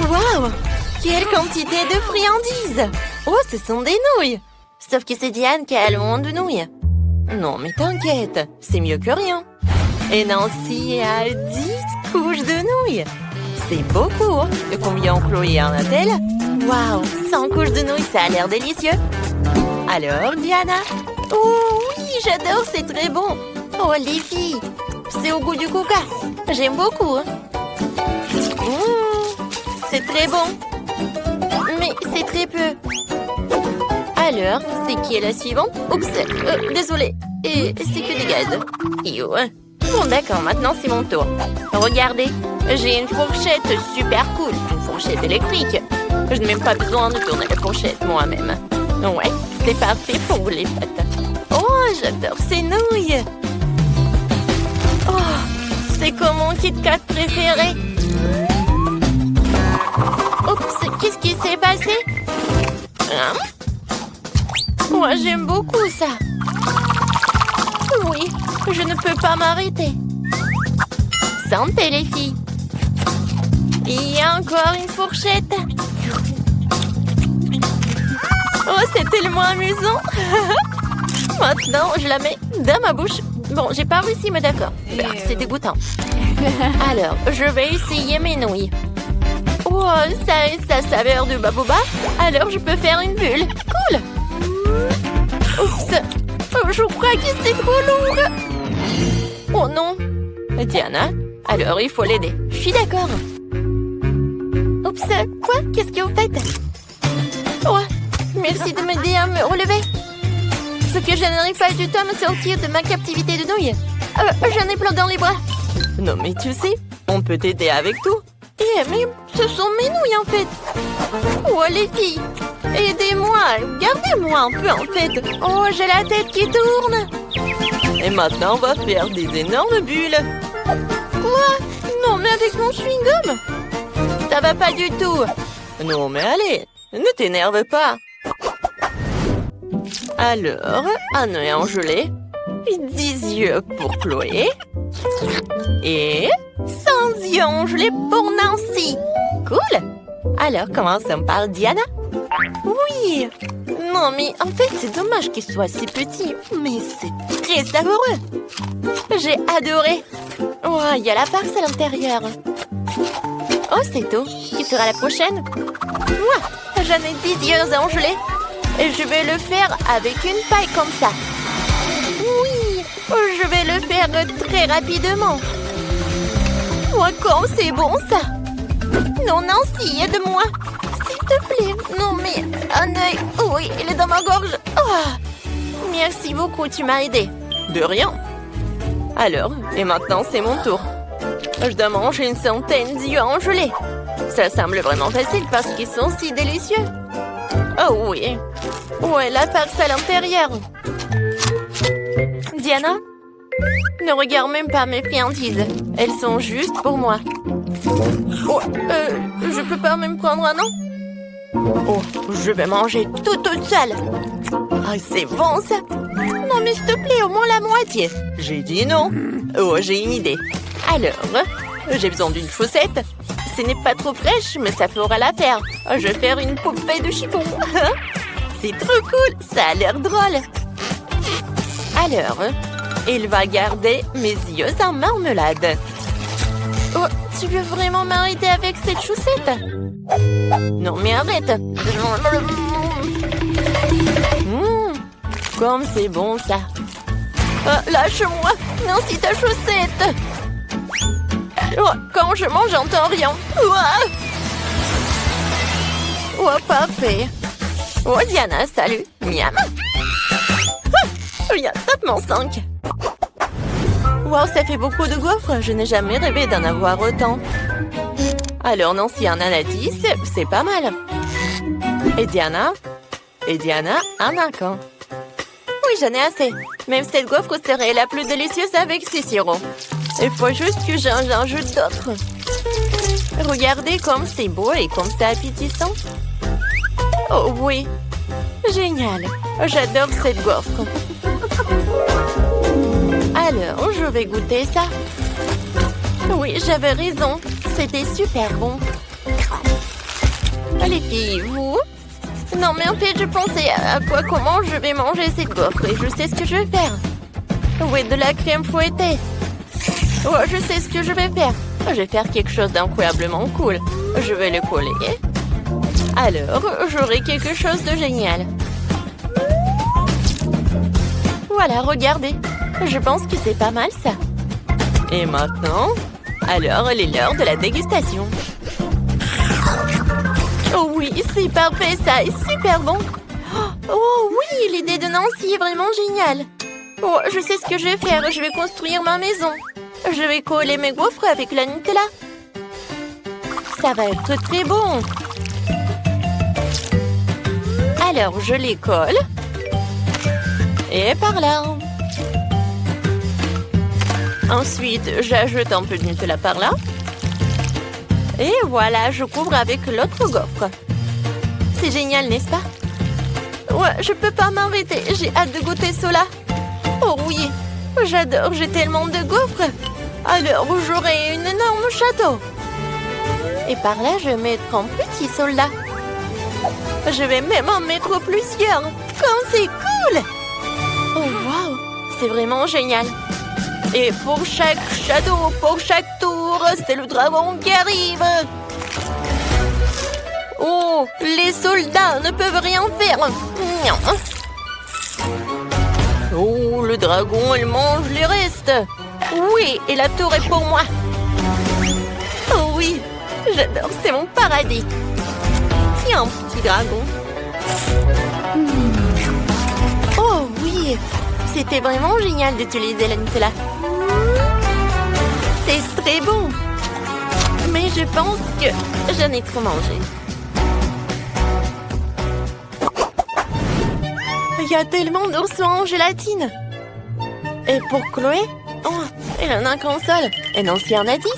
Waouh! Quelle quantité de friandises! Oh, ce sont des nouilles! Sauf que c'est Diane qui a le monde de nouilles. Non, mais t'inquiète, c'est mieux que rien. Et Nancy a 10 couches de nouilles. C'est beaucoup, hein? Et combien Chloé en a-t-elle? Waouh, 100 couches de nouilles, ça a l'air délicieux. Alors, Diana? Oh oui, j'adore, c'est très bon. Oh, les filles, c'est au goût du coca. J'aime beaucoup. Hein? C'est très bon. Mais c'est très peu. Alors, c'est qui est la suivante? Oups, désolée. Et c'est que des gaz. Yo. Bon, d'accord, maintenant c'est mon tour. Regardez, j'ai une fourchette super cool. Une fourchette électrique. Je n'ai même pas besoin de tourner la fourchette moi-même. Ouais, c'est parfait pour les pâtes. Oh, j'adore ces nouilles. Oh, c'est comme mon Kit Kat préféré. Oups, qu'est-ce qui s'est passé? Hein? Moi, j'aime beaucoup ça. Oui, je ne peux pas m'arrêter. Santé, les filles. Il y a encore une fourchette. Oh, c'est tellement amusant. Maintenant, je la mets dans ma bouche. Bon, j'ai pas réussi, mais d'accord. C'est dégoûtant. Alors, je vais essayer mes nouilles. Oh, ça a sa saveur de baboba. Alors, je peux faire une bulle. Cool. Oups. Oh, je crois que c'est trop lourd. Oh non. Diana, alors il faut l'aider. Je suis d'accord. Oups. Quoi? Qu'est-ce que vous faites? Oh, merci de m'aider à me relever. Ce que je n'arrive pas du tout à me sortir de ma captivité de nouilles. J'en ai plein dans les bras. Non, mais tu sais, on peut t'aider avec tout. Mais ce sont mes nouilles, en fait. Oh, les filles, aidez-moi. Gardez-moi un peu, en fait. Oh, j'ai la tête qui tourne. Et maintenant, on va faire des énormes bulles. Quoi? Non, mais avec mon chewing-gum. Ça va pas du tout. Non, mais allez, ne t'énerve pas. Alors, un œil en gelée. 10 yeux pour Chloé. Et 100 yeux en gelée pour Nancy. Cool. Alors, commençons par Diana. Oui. Non, mais en fait, c'est dommage qu'il soit si petit. Mais c'est très savoureux. J'ai adoré. Oh, il y a la farce à l'intérieur. Oh, c'est tout. Qui sera la prochaine? Moi, j'en ai 10 yeux en gelée. Et je vais le faire avec une paille comme ça. Oui, je vais le faire très rapidement. Oh, comme c'est bon, ça. Non, Nancy, aide-moi. S'il te plaît. Non, mais un œil. Oui, il est dans ma gorge. Oh. Merci beaucoup, tu m'as aidé. De rien. Alors, et maintenant, c'est mon tour. Je dois manger une centaine d'yeux en gelée. Ça semble vraiment facile parce qu'ils sont si délicieux. Oh oui. Ouais, la farce à l'intérieur. Diana, ne regarde même pas mes friandises. Elles sont juste pour moi. Oh, je peux pas même prendre un an? Oh, je vais manger toute seule. Ah, c'est bon ça. Non, mais s'il te plaît, au moins la moitié. J'ai dit non. Oh, j'ai une idée. Alors, j'ai besoin d'une chaussette. Ce n'est pas trop fraîche, mais ça fera l'affaire. Je vais faire une poupée de chiffon. C'est trop cool, ça a l'air drôle. Alors, il va garder mes yeux en marmelade. Oh, tu veux vraiment m'arrêter avec cette chaussette? Non, mais arrête. Comme c'est bon, ça. Lâche-moi. Nancy, ta chaussette. Oh, quand je mange, j'entends rien. Oh, parfait. Oh, Diana, salut. Miam. Viens, tape-moi 5. Wow, ça fait beaucoup de gaufres. Je n'ai jamais rêvé d'en avoir autant. Alors, Nancy en en a 10, c'est pas mal. Et Diana, en a quand? Oui, j'en ai assez. Même cette gaufre serait la plus délicieuse avec ces sirops. Il faut juste que j'en ajoute d'autres. Regardez comme c'est beau et comme c'est appétissant. Oh oui, génial. J'adore cette gaufre. Alors, je vais goûter ça. Oui, j'avais raison. C'était super bon. Les filles, vous? Non, mais en fait, je pensais à comment je vais manger cette gaufre et je sais ce que je vais faire. Oui, de la crème fouettée. Oh, je sais ce que je vais faire. Je vais faire quelque chose d'incroyablement cool. Je vais le coller. Alors, j'aurai quelque chose de génial. Voilà, regardez. Je pense que c'est pas mal, ça. Et maintenant, alors, il est l'heure de la dégustation. Oh oui, c'est parfait, ça est super bon. Oh oui, l'idée de Nancy est vraiment géniale. Oh, je sais ce que je vais faire. Je vais construire ma maison. Je vais coller mes gaufres avec la Nutella. Ça va être très bon. Alors, je les colle. Et par là. Ensuite, j'ajoute un peu de Nutella par là. Et voilà, je couvre avec l'autre gaufre. C'est génial, n'est-ce pas? Ouais, je peux pas m'arrêter. J'ai hâte de goûter cela. Oh oui, j'adore, j'ai tellement de gaufres. Alors, j'aurai un énorme château. Et par là, je vais mettre un petit soldat. Je vais même en mettre plusieurs. Comme c'est cool! Oh, waouh! C'est vraiment génial. Et pour chaque château, pour chaque tour, c'est le dragon qui arrive. Oh, les soldats ne peuvent rien faire. Oh, le dragon, il mange les restes. Oui, et la tour est pour moi. Oh oui, j'adore, c'est mon paradis. Tiens, petit dragon. Oh oui, c'était vraiment génial d'utiliser la Nutella. C'est très bon. Mais je pense que j'en ai trop mangé. Il y a tellement d'oursons en gélatine. Et pour Chloé, oh, elle en a qu'un seul. Et Nancy en a 10.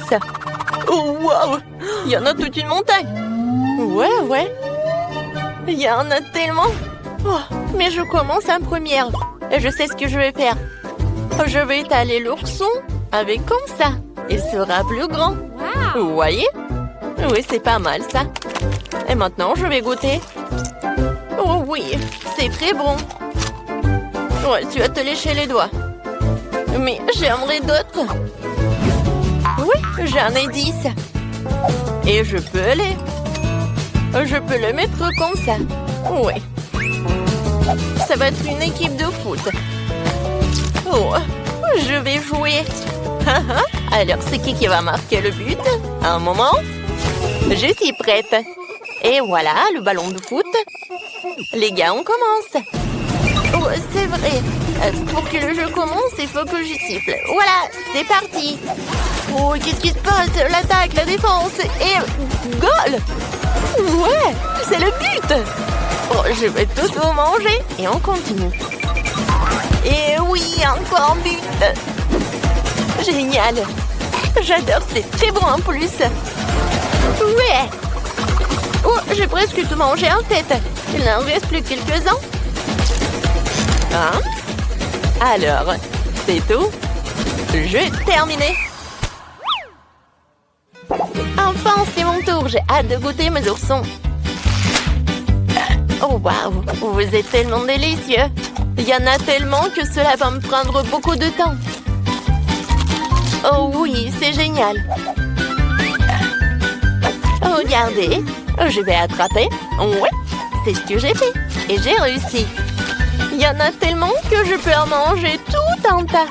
Oh, waouh! Il y en a toute une montagne. Ouais. Il y en a tellement. Oh, mais je commence en première. Et je sais ce que je vais faire. Je vais étaler l'ourson avec comme ça. Il sera plus grand. Wow. Vous voyez? Oui, c'est pas mal ça. Et maintenant, je vais goûter. Oh oui, c'est très bon. Ouais, tu vas te lécher les doigts. Mais j'aimerais d'autres. Oui, j'en ai 10. Et je peux le mettre comme ça. Oui. Ça va être une équipe de foot. Oh, je vais jouer. Alors, c'est qui va marquer le but? Un moment. Je suis prête. Et voilà, le ballon de foot. Les gars, on commence. Oh, c'est vrai. Pour que le jeu commence, il faut que je siffle. Voilà, c'est parti. Oh, qu'est-ce qui se passe? L'attaque, la défense et... goal! Ouais, c'est le but. Oh, je vais tout vous manger. Et on continue. Et oui, encore un but. Génial. J'adore, c'est très bon en plus. Ouais. Oh, j'ai presque tout mangé en tête. Il n'en reste plus quelques-uns. Hein? Alors, c'est tout. Jeu terminé. Enfin, c'est mon tour. J'ai hâte de goûter mes oursons. Oh, waouh. Vous êtes tellement délicieux. Il y en a tellement que cela va me prendre beaucoup de temps. Oh oui, c'est génial. Regardez, je vais attraper. Ouais, c'est ce que j'ai fait. Et j'ai réussi. Il y en a tellement que je peux en manger tout un tas.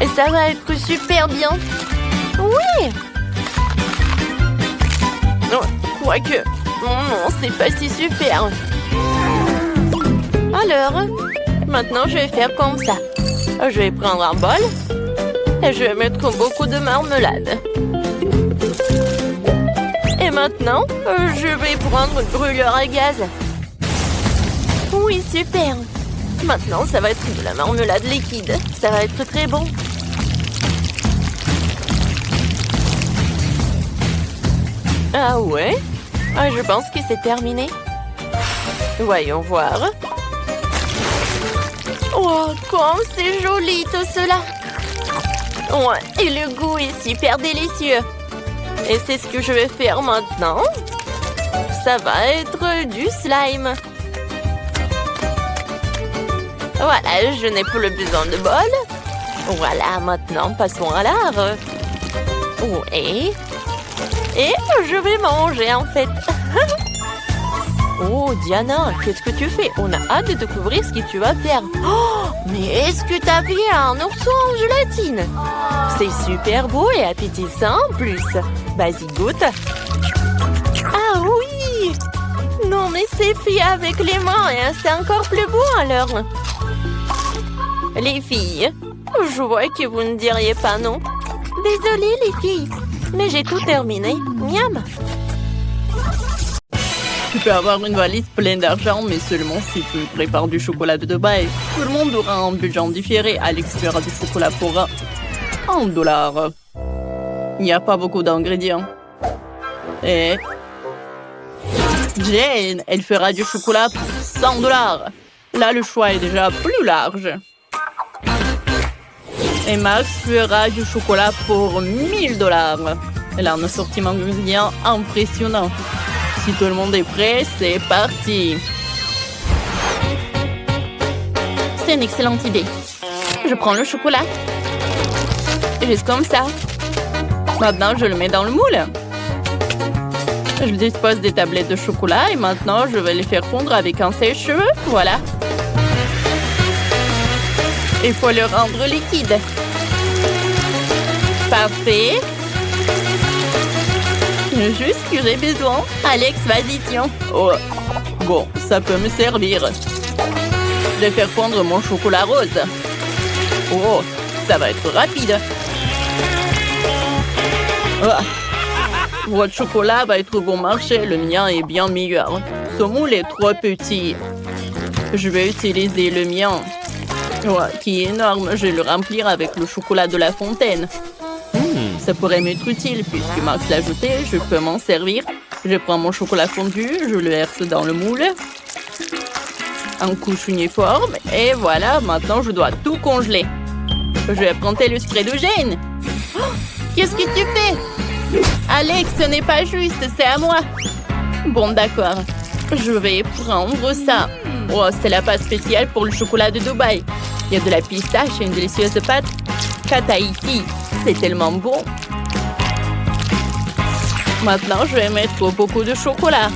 Et ça va être super bien. Oui. Oh, quoique, non, c'est pas si super. Alors, maintenant je vais faire comme ça. Je vais prendre un bol. Et je vais mettre beaucoup de marmelade. Et maintenant, je vais prendre une brûleur à gaz. Oui, super. Maintenant, ça va être de la marmelade liquide. Ça va être très bon. Ah ouais? Ah, je pense que c'est terminé. Voyons voir. Oh, comme c'est joli tout cela. Ouais, et le goût est super délicieux. Et c'est ce que je vais faire maintenant. ça va être du slime. Voilà, je n'ai plus besoin de bol. Voilà, maintenant, passons à l'art. Oui. Et je vais manger, en fait. Oh, Diana, qu'est-ce que tu fais? On a hâte de découvrir ce que tu vas faire. Oh, mais est-ce que t'as vu un ourson en gélatine? C'est super beau et appétissant en plus. Vas-y, goûte. Ah oui! Non, mais c'est fait avec les mains et c'est encore plus beau alors. Les filles, je vois que vous ne diriez pas non. Désolée, les filles, mais j'ai tout terminé. Miam! Tu peux avoir une valise pleine d'argent, mais seulement si tu prépares du chocolat de Dubaï. Tout le monde aura un budget différé. Alex fera du chocolat pour $1. Il n'y a pas beaucoup d'ingrédients. Et Jane, elle fera du chocolat pour $100. Là, le choix est déjà plus large. Et Max fera du chocolat pour $1000. Elle a un assortiment d'ingrédients impressionnant. Si tout le monde est prêt, c'est parti. C'est une excellente idée. Je prends le chocolat. Juste comme ça. Maintenant, je le mets dans le moule. Je dispose des tablettes de chocolat et maintenant, je vais les faire fondre avec un sèche-cheveux. Voilà. Il faut le rendre liquide. Parfait. Juste que j'ai besoin. Alex, vas-y, tiens. Oh, bon, ça peut me servir. Je vais faire fondre mon chocolat rose. Oh, ça va être rapide. Ah. Votre chocolat va être bon marché. Le mien est bien meilleur. Ce moule est trop petit. Je vais utiliser le mien. Ouais, qui est énorme. Je vais le remplir avec le chocolat de la fontaine. Ça pourrait m'être utile puisque Max l'a ajouté. Je peux m'en servir. Je prends mon chocolat fondu, je le verse dans le moule. En couche uniforme. Et voilà, maintenant je dois tout congeler. Je vais prendre le spray de Jane. Oh, qu'est-ce que tu fais? Alex, ce n'est pas juste, c'est à moi. Bon, d'accord. Je vais prendre ça. Oh, c'est la pâte spéciale pour le chocolat de Dubaï. Il y a de la pistache et une délicieuse pâte Tahiti. C'est tellement bon. Maintenant, je vais mettre beaucoup de chocolat.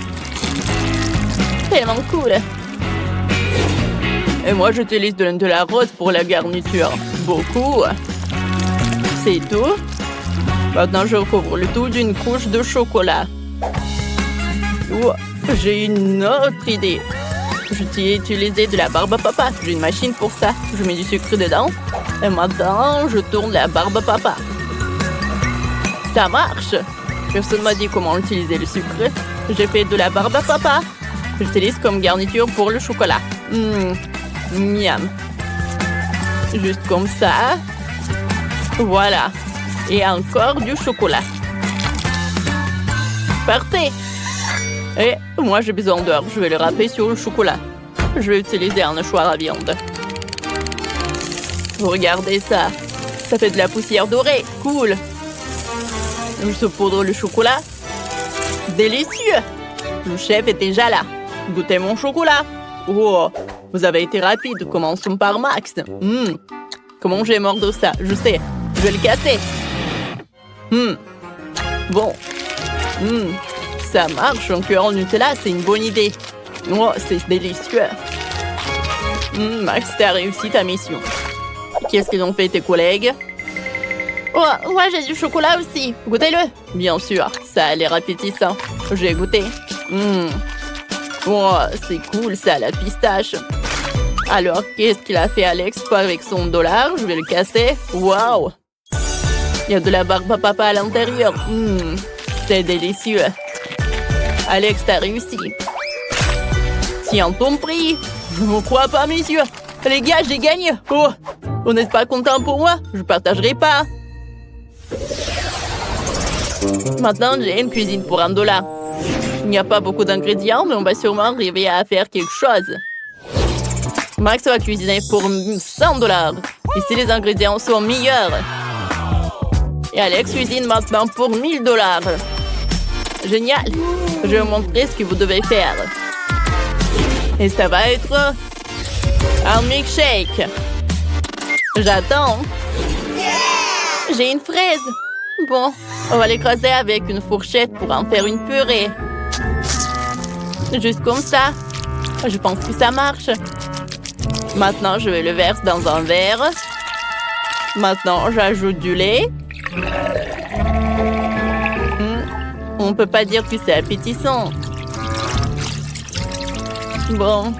Tellement cool. Et moi, j'utilise de la rose pour la garniture. Beaucoup. C'est tout. Maintenant, je recouvre le tout d'une couche de chocolat. Oh, j'ai une autre idée. Je t'ai utilisé de la barbe à papa. J'ai une machine pour ça. Je mets du sucre dedans. Et maintenant, je tourne la barbe à papa. Ça marche. Personne m'a dit comment utiliser le sucre. J'ai fait de la barbe à papa. J'utilise comme garniture pour le chocolat. Miam. Juste comme ça. Voilà. Et encore du chocolat. Parfait. Et moi, j'ai besoin d'heures. Je vais le râper sur le chocolat. Je vais utiliser un hachoir à viande. Regardez ça. Ça fait de la poussière dorée. Cool. Je saupoudre le chocolat. Délicieux. Le chef est déjà là. Goûtez mon chocolat. Oh, vous avez été rapide. Commençons par Max. Comment j'ai mordre ça? Je sais. Je vais le casser. Bon. Ça marche. Un cœur en Nutella, c'est une bonne idée. Oh, c'est délicieux. Max, t'as réussi ta mission. Qu'est-ce qu'ils ont fait tes collègues? Oh, moi j'ai du chocolat aussi. Goûtez-le. Bien sûr, ça a l'air appétissant. J'ai goûté. Oh, c'est cool ça, la pistache. Alors, qu'est-ce qu'il a fait Alex avec son dollar? Je vais le casser. Waouh! Il y a de la barbe à papa à l'intérieur. C'est délicieux. Alex, t'as réussi. Tiens ton prix. Je ne vous crois pas, messieurs. Les gars, j'ai gagné. Oh, vous n'êtes pas content pour moi? Je ne partagerai pas. Maintenant, j'ai une cuisine pour $1. Il n'y a pas beaucoup d'ingrédients, mais on va sûrement arriver à faire quelque chose. Max va cuisiner pour $100. Ici, les ingrédients sont meilleurs. Et Alex cuisine maintenant pour $1000. Génial. Je vais vous montrer ce que vous devez faire. Et ça va être un milkshake. J'attends. J'ai une fraise. Bon, on va l'écraser avec une fourchette pour en faire une purée. Juste comme ça. Je pense que ça marche. Maintenant, je vais le verser dans un verre. Maintenant, j'ajoute du lait. On ne peut pas dire que c'est appétissant. Bon.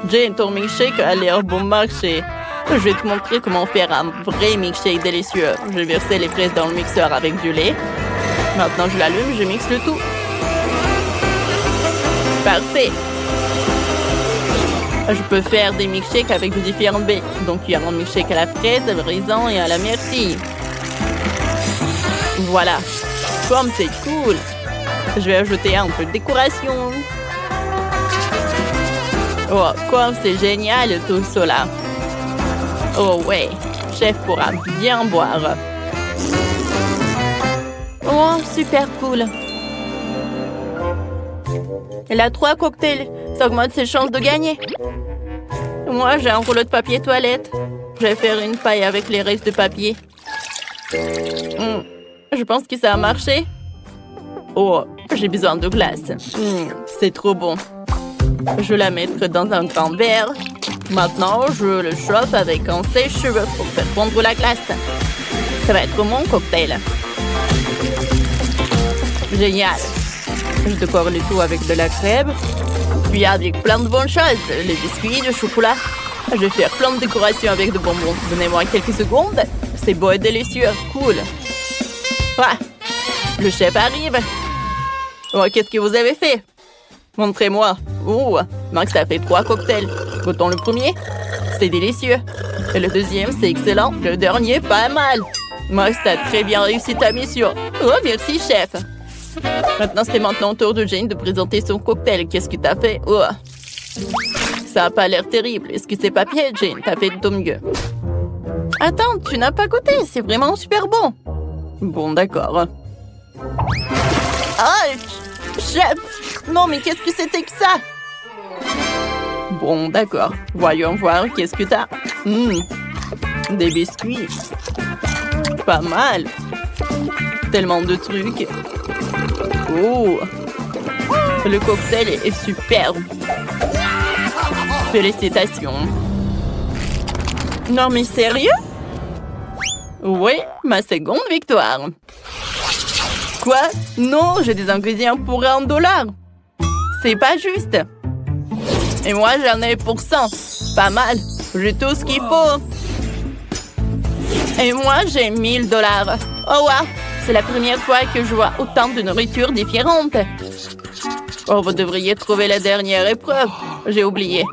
Jane, ton milkshake a l'air bon marché. Je vais te montrer comment faire un vrai milkshake délicieux. Je vais verser les fraises dans le mixeur avec du lait. Maintenant, je l'allume, je mixe le tout. Parfait. Je peux faire des milkshakes avec de différents baies. Donc, il y a un milkshake à la fraise, à raisin et à la myrtille. Voilà. Comme c'est cool. Je vais ajouter un peu de décoration. Oh, comme c'est génial tout cela. Oh ouais, chef pourra bien boire. Oh, super cool. Elle a 3 cocktails. Ça augmente ses chances de gagner. Moi, j'ai un rouleau de papier toilette. Je vais faire une paille avec les restes de papier. Je pense que ça a marché. Oh, j'ai besoin de glace. C'est trop bon. Je vais la mettre dans un grand verre. Maintenant, je le chauffe avec un sèche-cheveux pour faire fondre la glace. Ça va être mon cocktail. Génial. Je décore le tout avec de la crème. Puis avec plein de bonnes choses. Les biscuits, le chocolat. Je vais faire plein de décorations avec de bonbons. Donnez-moi quelques secondes. C'est beau et délicieux. Cool. Ah, le chef arrive. Oh, qu'est-ce que vous avez fait? Montrez-moi. Oh, Max a fait 3 cocktails. Goûtons le premier. C'est délicieux. Et le deuxième, c'est excellent. Le dernier, pas mal. Max, t'as très bien réussi ta mission. Oh, merci, chef. Maintenant, c'est maintenant au tour de Jane de présenter son cocktail. Qu'est-ce que t'as fait? Oh. Ça a pas l'air terrible. Est-ce que c'est papier, Jane? T'as fait de ton mieux. Attends, tu n'as pas goûté. C'est vraiment super bon. Bon, d'accord. Ah, chef! Non, mais qu'est-ce que c'était que ça? Bon, d'accord. Voyons voir, qu'est-ce que t'as? Des biscuits. Pas mal. Tellement de trucs. Oh! Le cocktail est superbe. Félicitations. Non, mais sérieux? Oui, ma seconde victoire. Quoi? Non, j'ai des ingrédients pour $1. C'est pas juste. Et moi, j'en ai pour 100. Pas mal. J'ai tout ce qu'il faut. Et moi, j'ai $1000. Oh wow! C'est la première fois que je vois autant de nourriture différente. Oh, vous devriez trouver la dernière épreuve. J'ai oublié.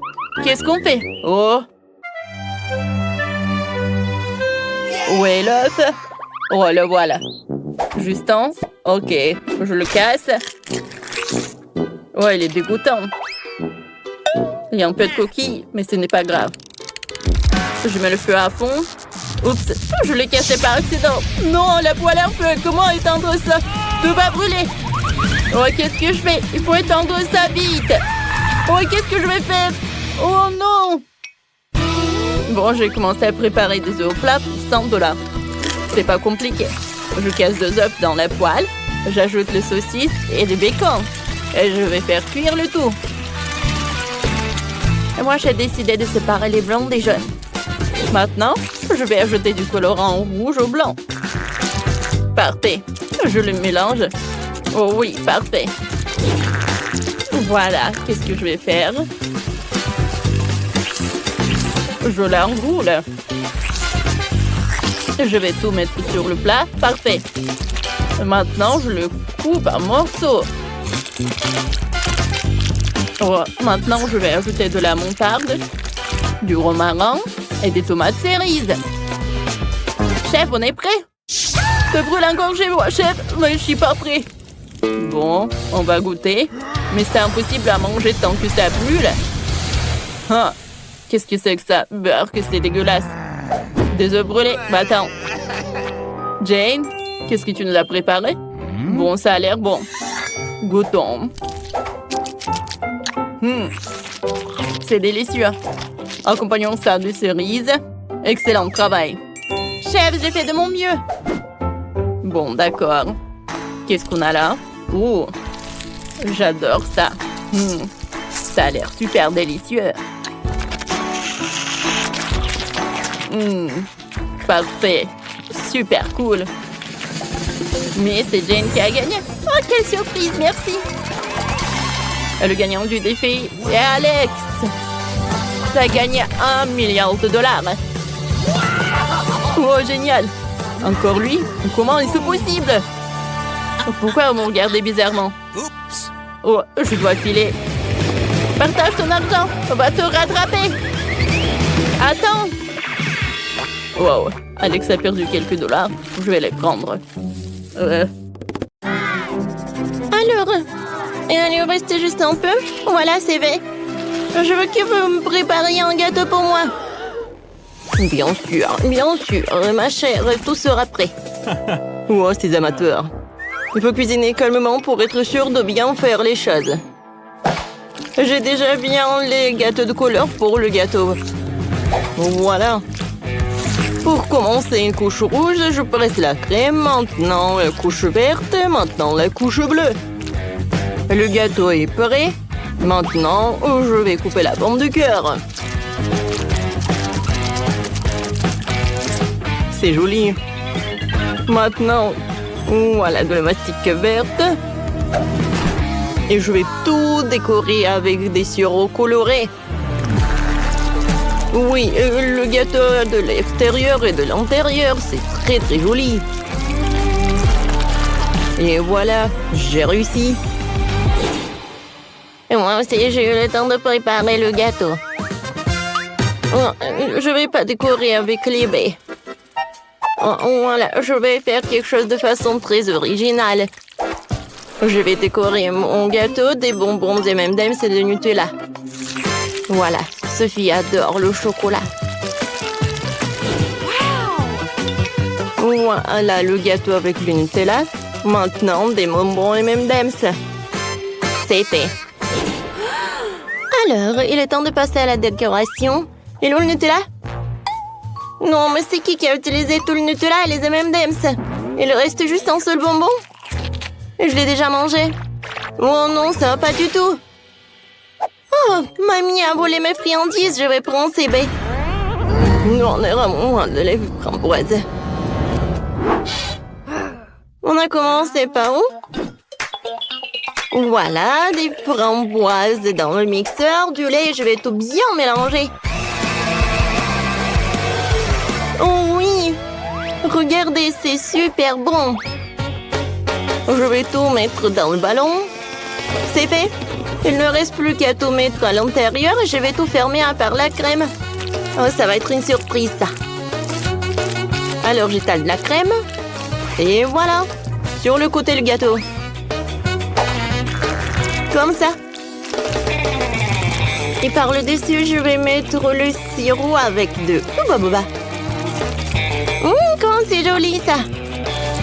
Qu'est-ce qu'on fait? Oh! Où est l'autre? Oh, le voilà. Justin? Ok, je le casse. Oh, il est dégoûtant. Il y a un peu de coquille, mais ce n'est pas grave. Je mets le feu à fond. Oups, je l'ai cassé par accident. Non, la poêle en feu. Comment éteindre ça? Tout va brûler. Oh, qu'est-ce que je fais? Il faut éteindre ça vite. Oh, qu'est-ce que je vais faire? Oh non! Bon, j'ai commencé à préparer des œufs au plat pour $100. C'est pas compliqué. Je casse 2 œufs dans la poêle. J'ajoute le saucisse et le bacon. Et je vais faire cuire le tout. Et moi, j'ai décidé de séparer les blancs des jaunes. Maintenant, je vais ajouter du colorant rouge au blanc. Parfait. Je le mélange. Oh oui, parfait. Voilà, qu'est-ce que je vais faire? Je l'enroule. Je vais tout mettre sur le plat. Parfait. Maintenant, je le coupe en morceaux. Oh, maintenant, je vais ajouter de la moutarde, du romarin et des tomates cerises. Chef, on est prêt? Ça brûle encore chez moi, chef, mais je suis pas prêt. Bon, on va goûter. Mais c'est impossible à manger tant que ça brûle. Ah, qu'est-ce que c'est que ça? Beurre, que c'est dégueulasse. Des œufs brûlés. Bah attends. Jane, qu'est-ce que tu nous as préparé? Bon, ça a l'air bon. Goûtons. C'est délicieux. Accompagnons ça de cerises. Excellent travail. Chef, j'ai fait de mon mieux. Bon, d'accord. Qu'est-ce qu'on a là? Oh, j'adore ça. Ça a l'air super délicieux. Parfait. Super cool. Mais c'est Jane qui a gagné. Oh, quelle surprise, merci. Le gagnant du défi est Alex. Ça a gagné $1 milliard. Oh, génial. Encore lui? Comment est-ce possible? Pourquoi vous me regardez bizarrement? Oh, je dois filer. Partage ton argent. On va te rattraper. Attends. Wow, Alex a perdu quelques dollars. Je vais les prendre. Alors, il reste juste un peu. Voilà, c'est fait. Je veux que vous me prépariez un gâteau pour moi. Bien sûr, ma chère, tout sera prêt. Oh, ces amateurs. Il faut cuisiner calmement pour être sûr de bien faire les choses. J'ai déjà bien les gâteaux de couleur pour le gâteau. Voilà. Pour commencer une couche rouge, je presse la crème. Maintenant, la couche verte. Maintenant, la couche bleue. Le gâteau est prêt. Maintenant, je vais couper la forme du cœur. C'est joli. Maintenant, voilà de la mastic verte. Et je vais tout décorer avec des sirops colorés. Oui, le gâteau de l'extérieur et de l'intérieur, c'est très très joli. Et voilà, j'ai réussi. Et moi aussi, j'ai eu le temps de préparer le gâteau. Oh, je vais pas décorer avec les baies. Oh, voilà, je vais faire quelque chose de façon très originale. Je vais décorer mon gâteau des bonbons des M&M's et de Nutella. Voilà, Sophie adore le chocolat. Voilà le gâteau avec le Nutella. Maintenant, des bonbons M&M's. C'est fait. Alors, il est temps de passer à la décoration. Et où le Nutella? Non, mais c'est qui a utilisé tout le Nutella et les M&M's? Il reste juste un seul bonbon? Je l'ai déjà mangé. Oh non, ça va pas du tout. Oh, mamie a volé mes friandises, je vais prendre ces baies. On est vraiment loin de les framboises. On a commencé par où? Voilà, des framboises dans le mixeur, du lait, je vais tout bien mélanger. Oh oui, regardez, c'est super bon. Je vais tout mettre dans le ballon. C'est fait. Il ne reste plus qu'à tout mettre à l'intérieur et je vais tout fermer à part la crème. Oh, ça va être une surprise, ça. Alors, j'étale de la crème. Et voilà. Sur le côté, le gâteau. Comme ça. Et par le dessus, je vais mettre le sirop avec de... Comment c'est joli, ça.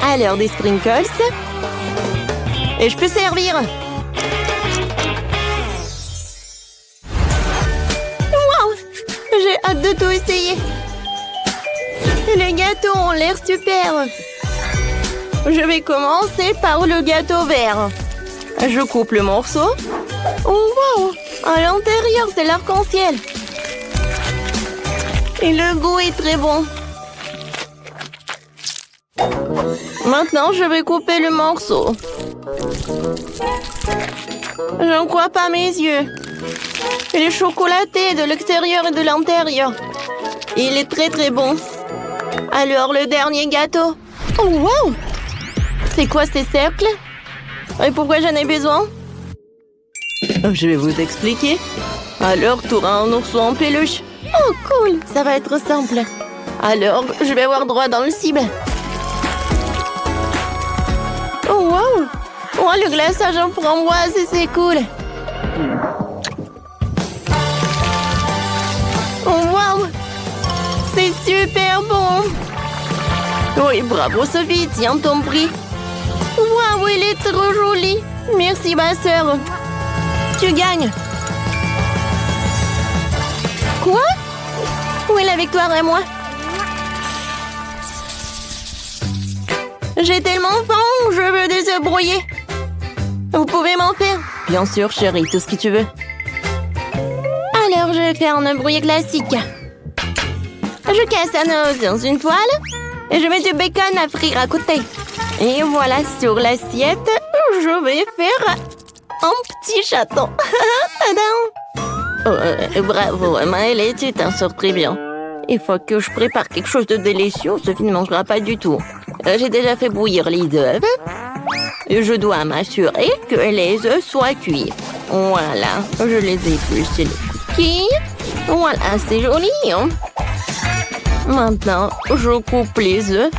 Alors, des sprinkles. Et je peux servir. Wow! J'ai hâte de tout essayer. Les gâteaux ont l'air super. Je vais commencer par le gâteau vert. Je coupe le morceau. Oh, wow! À l'intérieur, c'est l'arc-en-ciel. Et le goût est très bon. Maintenant, je vais couper le morceau. Je ne crois pas mes yeux. Il est chocolaté de l'extérieur et de l'intérieur. Il est très très bon. Alors, le dernier gâteau. Oh, wow! C'est quoi ces cercles? Et pourquoi j'en ai besoin? Je vais vous expliquer. Alors, tu auras un ourson en peluche. Oh, cool! Ça va être simple. Alors, je vais avoir droit dans le cible. Oh, wow! Oh, le glaçage en framboise, c'est cool! Oh, wow! C'est super bon! Oui, bravo Sophie, tiens ton prix! Wow! Waouh, il est trop joli. Merci, ma sœur. Tu gagnes. Quoi? Où est la victoire à moi? J'ai tellement faim, je veux des œufs brouillés. Vous pouvez m'en faire? Bien sûr, chérie, tout ce que tu veux. Alors, je vais faire un œuf brouillé classique. Je casse un œuf dans une toile et je mets du bacon à frire à côté. Et voilà, sur l'assiette, je vais faire un petit chaton. Tadam! Bravo, Maëlle, tu t'en sors très bien. Il faut que je prépare quelque chose de délicieux, Sophie ne mangera pas du tout. J'ai déjà fait bouillir les œufs. Et je dois m'assurer que les œufs soient cuits. Voilà, je les épluche les cookies. Voilà, c'est joli. Hein? Maintenant, je coupe les œufs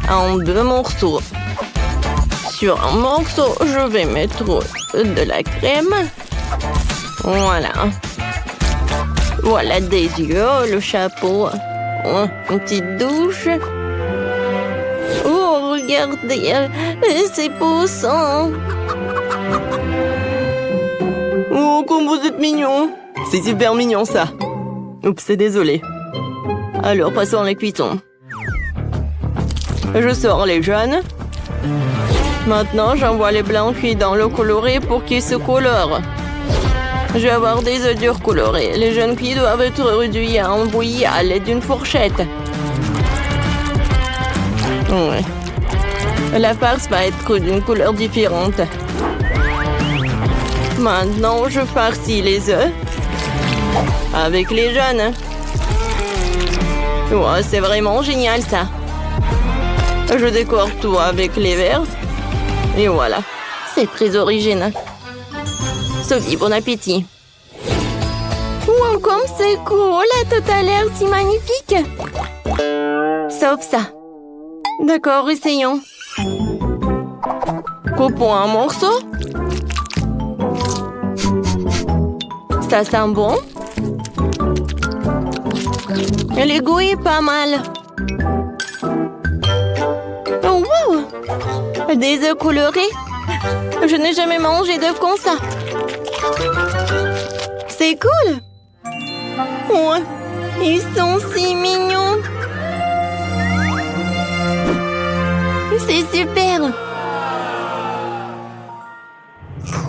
en 2 morceaux. Sur un morceau, je vais mettre de la crème. Voilà. Voilà des yeux, le chapeau. Une petite douche. Oh, regardez, c'est poussant. Oh, comme vous êtes mignon. C'est super mignon, ça. Oups, c'est désolé. Alors, passons à la cuisson. Je sors les jaunes. Maintenant, j'envoie les blancs cuits dans l'eau colorée pour qu'ils se colorent. Je vais avoir des œufs durs colorés. Les jaunes cuits doivent être réduits en bouillie à l'aide d'une fourchette. Ouais. La farce va être d'une couleur différente. Maintenant, je farcis les œufs avec les jaunes. Ouais, c'est vraiment génial, ça. Je décore tout avec les verts. Et voilà. C'est très original. Sophie, bon appétit. Wow, comme c'est cool, tout a l'air si magnifique. Sauf ça. D'accord, essayons. Coupons un morceau. Ça sent bon. Et le goût est pas mal. Oh, wow! Des œufs colorés. Je n'ai jamais mangé d'œufs comme ça. C'est cool. Ouais, ils sont si mignons. C'est super.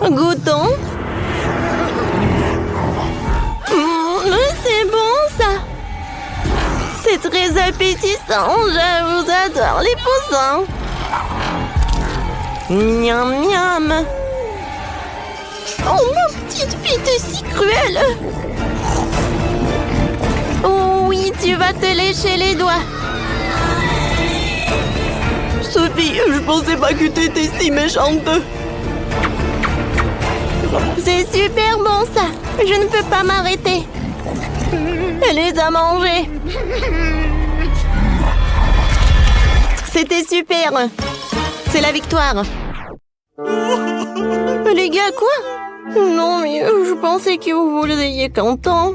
Goûtons. C'est bon, ça. C'est très appétissant. Je vous adore les poussins. Miam, miam. Oh, ma petite fille, t'es si cruelle. Oh oui, tu vas te lécher les doigts. Sophie, je pensais pas que t'étais si méchante. C'est super bon, ça. Je ne peux pas m'arrêter. Elle les a mangés. C'était super. C'est la victoire. Les gars, quoi? Non, mais je pensais que vous vouliez content.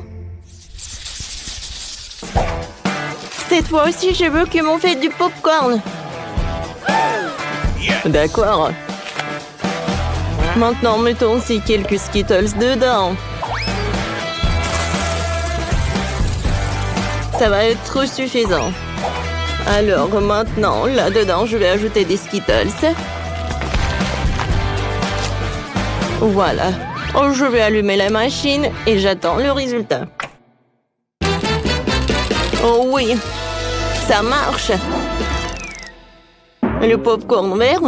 Cette fois aussi, je veux que m'on fait du popcorn. D'accord. Maintenant, mettons aussi quelques Skittles dedans. Ça va être suffisant. Alors maintenant, là-dedans, je vais ajouter des Skittles. Voilà. Oh, je vais allumer la machine et j'attends le résultat. Oh oui, ça marche. Le popcorn vert?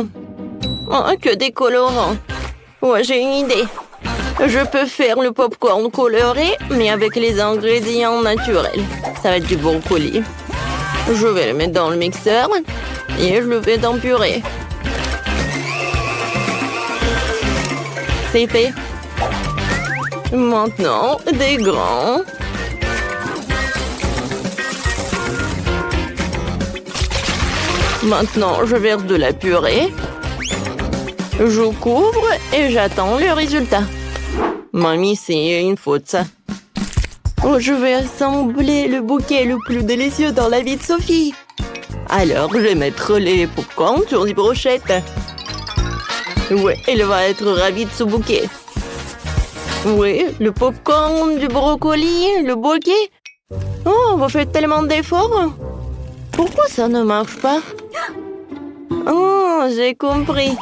Oh, que des colorants. Ouais, j'ai une idée. Je peux faire le popcorn coloré, mais avec les ingrédients naturels. Ça va être du brocoli. Je vais le mettre dans le mixeur et je le fais dans purée. C'est fait. Maintenant, des grands. Maintenant, je verse de la purée. Je couvre et j'attends le résultat. Mamie, c'est une faute, ça. Oh, je vais assembler le bouquet le plus délicieux dans la vie de Sophie. Alors, je vais mettre les popcorn sur des brochettes. Ouais, elle va être ravie de ce bouquet. Ouais, le popcorn, du brocoli, le bouquet. Oh, vous faites tellement d'efforts. Pourquoi ça ne marche pas? Oh, j'ai compris.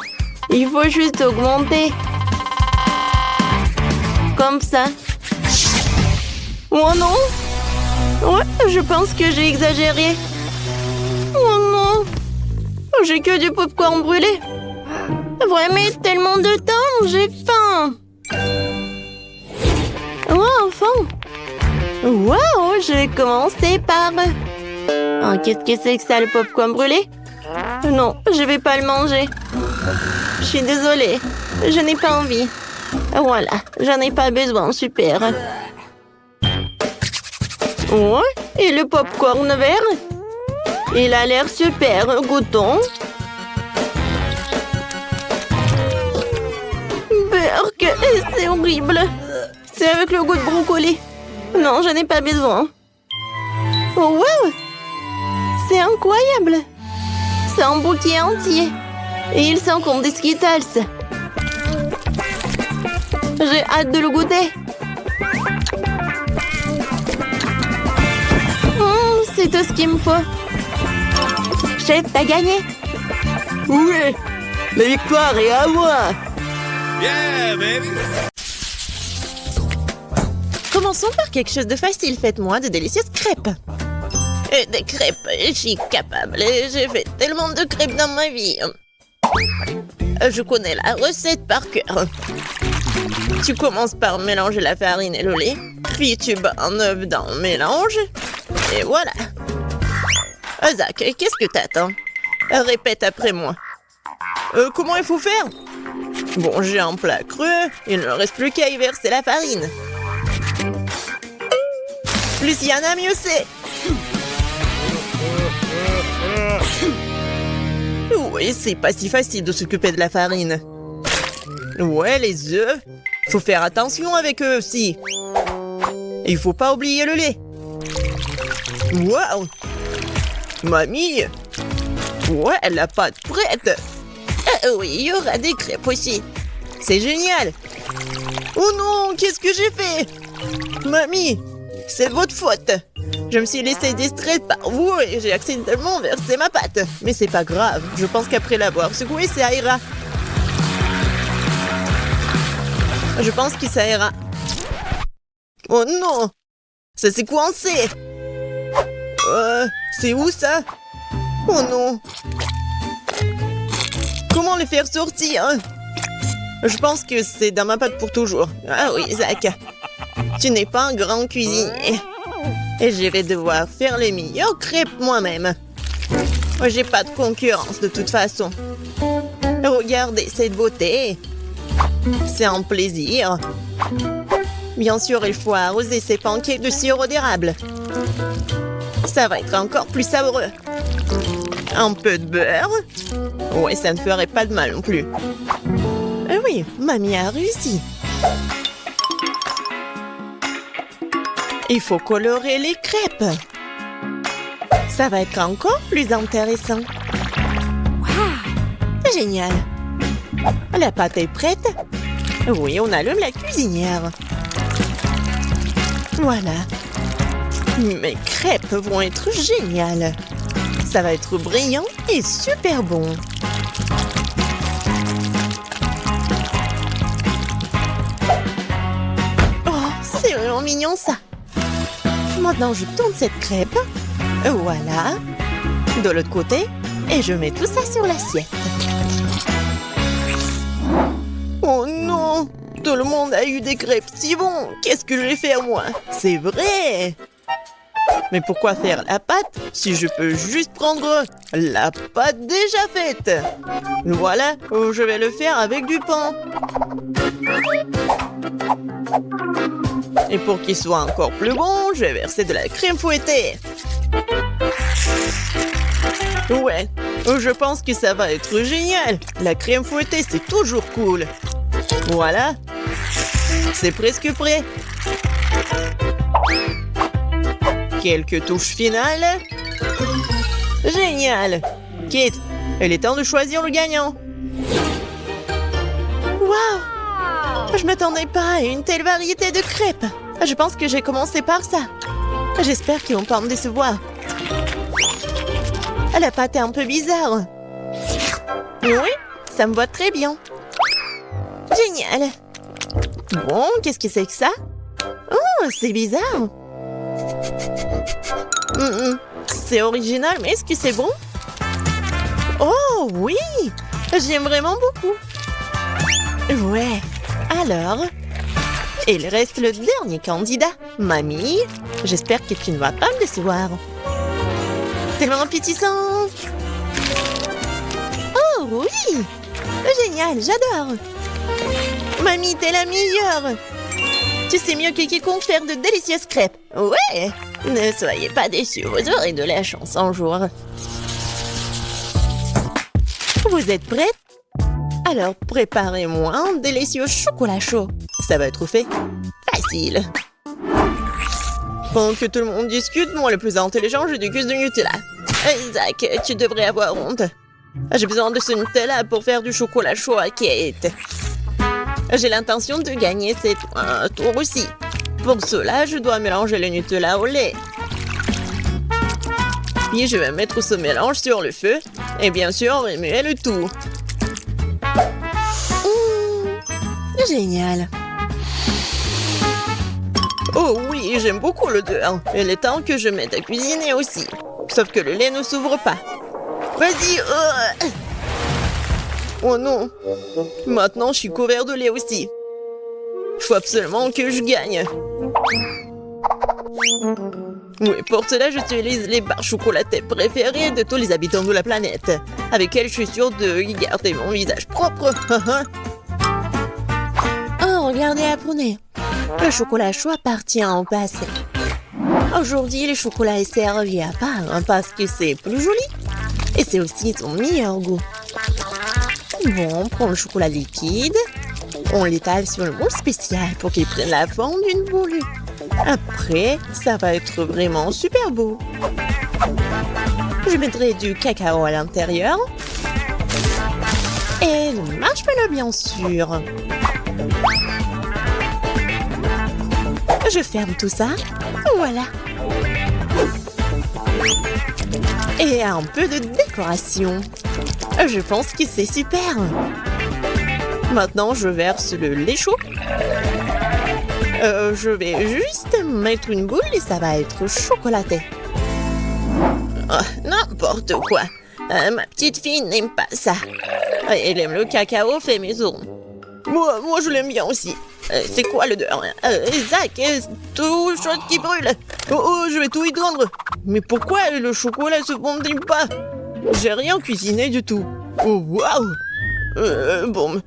Il faut juste augmenter. Comme ça. Oh non! Ouais, je pense que j'ai exagéré. Oh non! J'ai que du popcorn brûlé. Vraiment tellement de temps, j'ai faim. Oh, enfin! Wow, je vais commencer par... Oh, qu'est-ce que c'est que ça, le popcorn brûlé? Non, je vais pas le manger. Je suis désolée, je n'ai pas envie. Voilà, j'en ai pas besoin, super. Ouais, et le popcorn vert? Il a l'air super, goûtons. Berk, c'est horrible. C'est avec le goût de brocoli. Non, je n'ai pas besoin. Oh, wow! C'est incroyable! C'est un bouquet entier. Et il sent comme des Skittles. J'ai hâte de le goûter. C'est tout ce qu'il me faut. Chef, t'as gagné. Oui, la victoire est à moi. Yeah, baby! Commençons par quelque chose de facile. Faites-moi de délicieuses crêpes. Des crêpes, je suis capable. J'ai fait tellement de crêpes dans ma vie. Je connais la recette par cœur. Tu commences par mélanger la farine et le lait. Puis tu bats un œuf dans le mélange. Et voilà. Zach, qu'est-ce que t'attends? Répète après moi. Comment il faut faire? Bon, j'ai un plat creux. Il ne reste plus qu'à y verser la farine. Plus il y en a, mieux c'est. Oui, c'est pas si facile de s'occuper de la farine. Ouais, les œufs. Faut faire attention avec eux aussi. Il faut pas oublier le lait. Waouh! Mamie! Ouais, la pâte prête! Oui, il y aura des crêpes aussi. C'est génial! Oh non, qu'est-ce que j'ai fait? Mamie, c'est votre faute. Je me suis laissée distraite par vous et j'ai accidentellement versé ma pâte. Mais c'est pas grave, je pense qu'après l'avoir secouée, ça ira. Je pense que ça ira. Oh non! Ça s'est coincé! C'est où ça? Oh non! Comment les faire sortir? Je pense que c'est dans ma pâte pour toujours. Ah oui, Zach. Tu n'es pas un grand cuisinier. Et je vais devoir faire les meilleures crêpes moi-même. J'ai pas de concurrence de toute façon. Regardez cette beauté. C'est un plaisir. Bien sûr, il faut arroser ces pancakes de sirop d'érable. Ça va être encore plus savoureux. Un peu de beurre. Ouais, ça ne ferait pas de mal non plus. Oui, mamie a réussi. Il faut colorer les crêpes. Ça va être encore plus intéressant. Wow! Génial. La pâte est prête. Oui, on allume la cuisinière. Voilà. Mes crêpes vont être géniales. Ça va être brillant et super bon. Oh, c'est vraiment mignon ça. Maintenant, je tourne cette crêpe. Voilà. De l'autre côté. Et je mets tout ça sur l'assiette. Oh non! Tout le monde a eu des crêpes si bons. Qu'est-ce que je vais faire moi? C'est vrai! Mais pourquoi faire la pâte si je peux juste prendre la pâte déjà faite? Voilà, je vais le faire avec du pain. Et pour qu'il soit encore plus bon, je vais verser de la crème fouettée. Ouais, je pense que ça va être génial. La crème fouettée, c'est toujours cool. Voilà. C'est presque prêt. Quelques touches finales. Génial. Kate, il est temps de choisir le gagnant. Waouh! Je m'attendais pas à une telle variété de crêpes. Je pense que j'ai commencé par ça. J'espère qu'ils vont pas me décevoir. La pâte est un peu bizarre. Oui, ça me va très bien. Génial. Bon, qu'est-ce que c'est que ça? Oh, c'est bizarre. C'est original, mais est-ce que c'est bon? Oh, oui! J'aime vraiment beaucoup. Ouais. Alors, il reste le dernier candidat. Mamie, j'espère que tu ne vas pas me décevoir. Tellement appétissant. Oh, oui! Génial, j'adore. Mamie, t'es la meilleure. Tu sais mieux que quiconque faire de délicieuses crêpes. Ouais! Ne soyez pas déçus, vous aurez de la chance un jour. Vous êtes prêtes? Alors préparez-moi un délicieux chocolat chaud. Ça va être fait facile. Pendant que tout le monde discute, moi le plus intelligent, je déguste du Nutella. Zach, tu devrais avoir honte. J'ai besoin de ce Nutella pour faire du chocolat chaud à Kate. J'ai l'intention de gagner cette tour aussi. Pour cela, je dois mélanger le Nutella au lait. Puis je vais mettre ce mélange sur le feu et bien sûr remuer le tout. Génial. Oh oui, j'aime beaucoup l'odeur. Il est temps que je mette à cuisiner aussi. Sauf que le lait ne s'ouvre pas. Vas-y. Oh non. Maintenant, je suis couvert de lait aussi. Il faut absolument que je gagne. Oui, pour cela, j'utilise les barres chocolatées préférées de tous les habitants de la planète, avec elles je suis sûre de garder mon visage propre. Oh, regardez, apprenez. Le chocolat chaud appartient au passé. Aujourd'hui, le chocolat est servi à part parce que c'est plus joli et c'est aussi son meilleur goût. Bon, on prend le chocolat liquide, on l'étale sur le moule spécial pour qu'il prenne la forme d'une boule. Après, ça va être vraiment super beau. Je mettrai du cacao à l'intérieur. Et le marshmallow, bien sûr. Je ferme tout ça. Voilà. Et un peu de décoration. Je pense que c'est super. Maintenant, je verse le lait chaud. Je vais juste mettre une boule et ça va être chocolaté. Oh, n'importe quoi. Ma petite fille n'aime pas ça. Elle aime le cacao fait maison. Moi je l'aime bien aussi. C'est quoi l'odeur? Zach, tout chose qui brûle. Oh, je vais tout étendre. Mais pourquoi le chocolat se fondit pas? J'ai rien cuisiné du tout. Oh, waouh. Bon.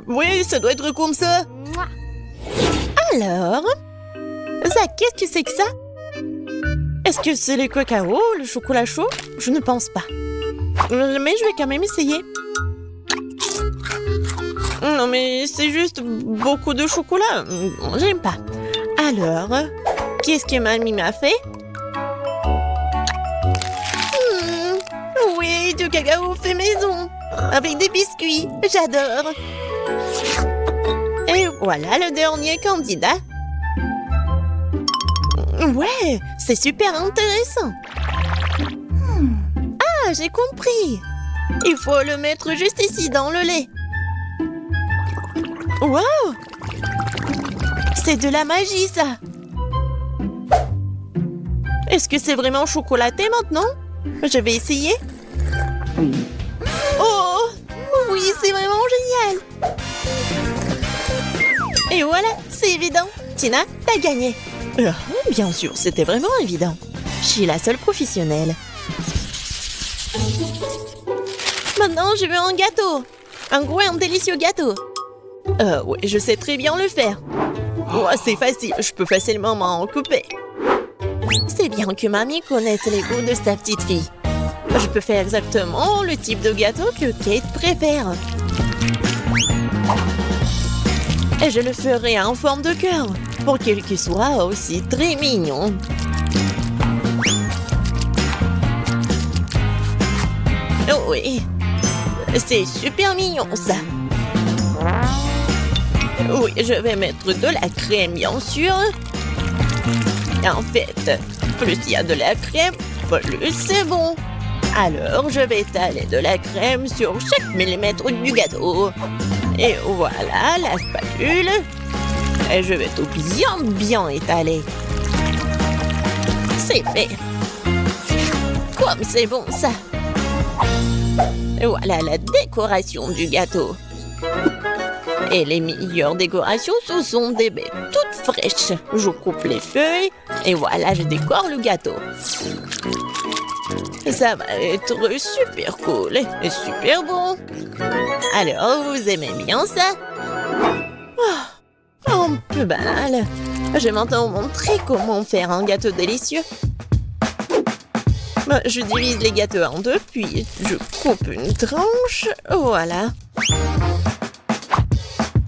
Oui, ça doit être comme ça. Alors, Zach, qu'est-ce que c'est que ça? Est-ce que c'est le cacao, le chocolat chaud? Je ne pense pas. Mais je vais quand même essayer. Non, mais c'est juste beaucoup de chocolat. J'aime pas. Alors, qu'est-ce que mamie m'a fait? Oui, du cacao fait maison. Avec des biscuits. J'adore. Et voilà le dernier candidat. Ouais, c'est super intéressant. Ah, j'ai compris. Il faut le mettre juste ici dans le lait. Wow! C'est de la magie, ça. Est-ce que c'est vraiment chocolaté maintenant? Je vais essayer. Oh! Oui, c'est vraiment génial. Et voilà, c'est évident. Tina, t'as gagné. Bien sûr, c'était vraiment évident. Je suis la seule professionnelle. Maintenant, je veux un gâteau. Un gros et un délicieux gâteau. Oui, je sais très bien le faire. Oh, c'est facile, je peux facilement m'en occuper. C'est bien que mamie connaisse les goûts de sa petite fille. Je peux faire exactement le type de gâteau que Kate préfère. Et je le ferai en forme de cœur, pour qu'il soit aussi très mignon. Oh oui, c'est super mignon ça. Oui, je vais mettre de la crème, bien sûr. En fait, plus il y a de la crème, plus c'est bon. Alors, je vais étaler de la crème sur chaque millimètre du gâteau. Et voilà la spatule. Et je vais tout bien étaler. C'est fait. Comme c'est bon, ça. Voilà la décoration du gâteau. Et les meilleures décorations, ce sont des baies toutes fraîches. Je coupe les feuilles et voilà, je décore le gâteau. Ça va être super cool et super bon. Alors, vous aimez bien ça? Oh, un peu banal. Je vais maintenant vous montrer comment faire un gâteau délicieux. Je divise les gâteaux en deux, puis je coupe une tranche. Voilà.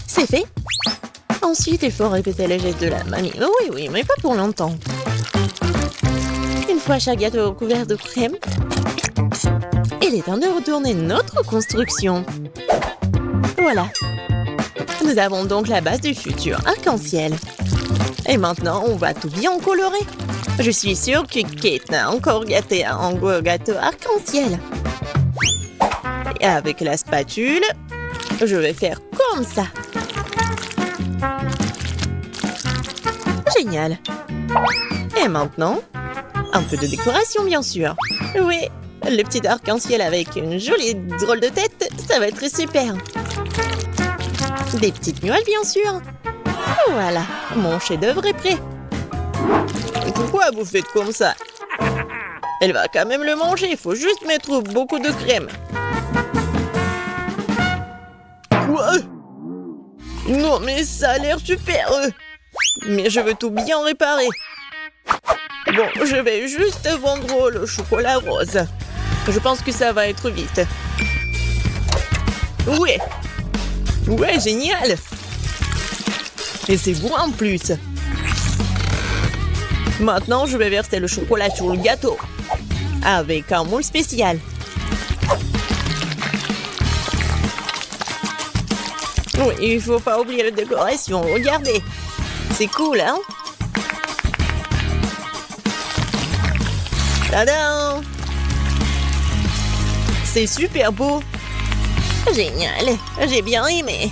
C'est fait. Ensuite, il faut répéter les gestes de la mamie. Oui, mais pas pour longtemps. Une fois chaque gâteau recouvert de crème, il est temps de retourner notre construction. Voilà. Nous avons donc la base du futur arc-en-ciel. Et maintenant, on va tout bien colorer. Je suis sûre que Kate n'a encore gâté un gros gâteau arc-en-ciel. Et avec la spatule, je vais faire comme ça. Génial. Et maintenant, un peu de décoration, bien sûr. Oui, le petit arc-en-ciel avec une jolie drôle de tête, ça va être super. Des petites nuages, bien sûr. Voilà, mon chef-d'œuvre est prêt. Pourquoi vous faites comme ça? Elle va quand même le manger, il faut juste mettre beaucoup de crème. Quoi? Non, mais ça a l'air super. Mais je veux tout bien réparer. Bon, je vais juste vendre le chocolat rose. Je pense que ça va être vite. Ouais. Ouais, génial. Et c'est bon en plus. Maintenant, je vais verser le chocolat sur le gâteau. Avec un moule spécial. Oui, il faut pas oublier la décoration. Regardez. C'est cool, hein? Tadam! C'est super beau. Génial. J'ai bien aimé.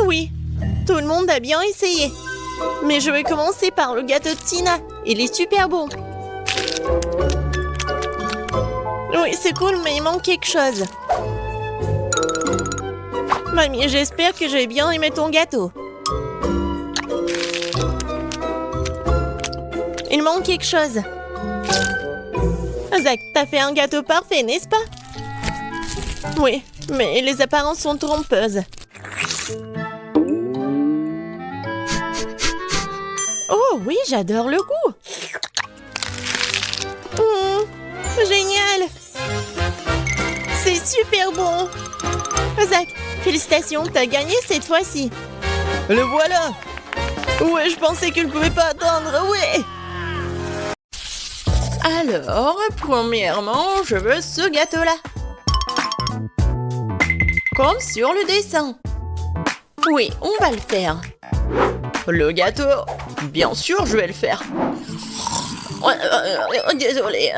Oui, tout le monde a bien essayé. Mais je vais commencer par le gâteau de Tina. Il est super beau. Oui, c'est cool, mais il manque quelque chose. Mamie, j'espère que j'ai bien aimé ton gâteau. Il manque quelque chose. Zach, t'as fait un gâteau parfait, n'est-ce pas? Oui, mais les apparences sont trompeuses. Oh oui, j'adore le goût. Génial. C'est super bon. Zach, félicitations, t'as gagné cette fois-ci. Le voilà. Ouais, je pensais qu'il ne pouvait pas attendre, ouais. Alors, premièrement, je veux ce gâteau-là. Comme sur le dessin. Oui, on va le faire. Le gâteau, bien sûr, je vais le faire. Désolée.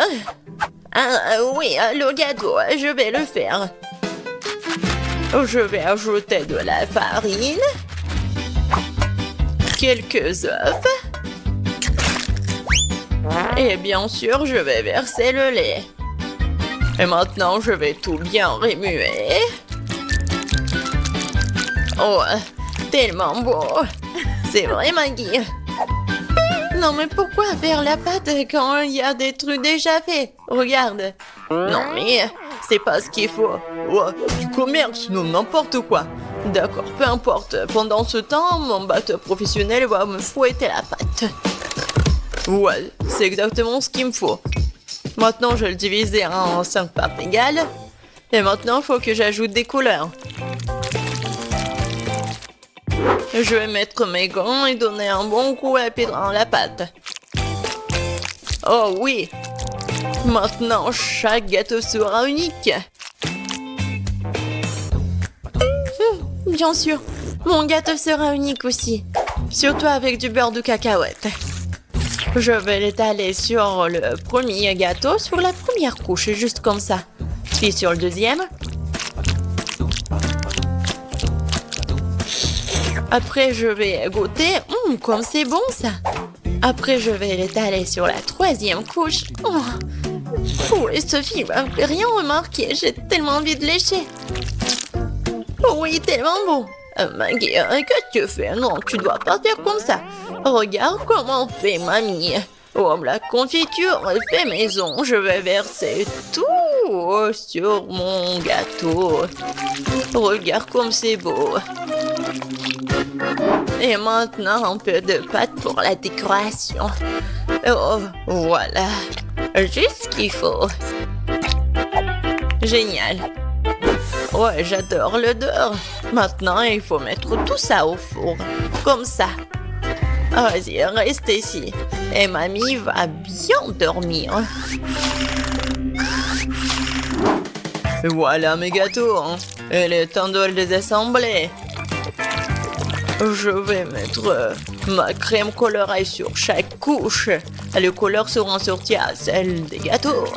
Oui, le gâteau, je vais le faire. Je vais ajouter de la farine, quelques œufs, et bien sûr, je vais verser le lait. Et maintenant, je vais tout bien remuer. Oh, tellement beau. C'est vrai, Maggie. Non, mais pourquoi faire la pâte quand il y a des trucs déjà faits? Regarde. Non, mais c'est pas ce qu'il faut. Ouais, du commerce, non, n'importe quoi. D'accord, peu importe. Pendant ce temps, mon batteur professionnel va me fouetter la pâte. Ouais, c'est exactement ce qu'il me faut. Maintenant, je vais le diviser en 5 parts égales. Et maintenant, il faut que j'ajoute des couleurs. Je vais mettre mes gants et donner un bon coup à pied dans la pâte. Oh oui! Maintenant, chaque gâteau sera unique. bien sûr. Mon gâteau sera unique aussi. Surtout avec du beurre de cacahuète. Je vais l'étaler sur le premier gâteau, sur la première couche, juste comme ça. Puis sur le deuxième. Après, je vais goûter. Comme c'est bon, ça. Après, je vais l'étaler sur la troisième couche. Oui, Sophie m'a rien remarqué. J'ai tellement envie de lécher. Oui, tellement bon. Maggie, qu'est-ce que tu fais? Non, tu dois pas faire comme ça. Regarde comment on fait, mamie. Oh, la confiture est fait maison. Je vais verser tout sur mon gâteau. Regarde comme c'est beau. Et maintenant, un peu de pâte pour la décoration. Oh, voilà. Juste ce qu'il faut. Génial. Ouais, j'adore l'odeur. Maintenant, il faut mettre tout ça au four. Comme ça. Vas-y, reste ici. Et mamie va bien dormir. Voilà mes gâteaux. Il est temps de les assembler. Je vais mettre ma crème colorée sur chaque couche. Les couleurs seront sorties à celles des gâteaux.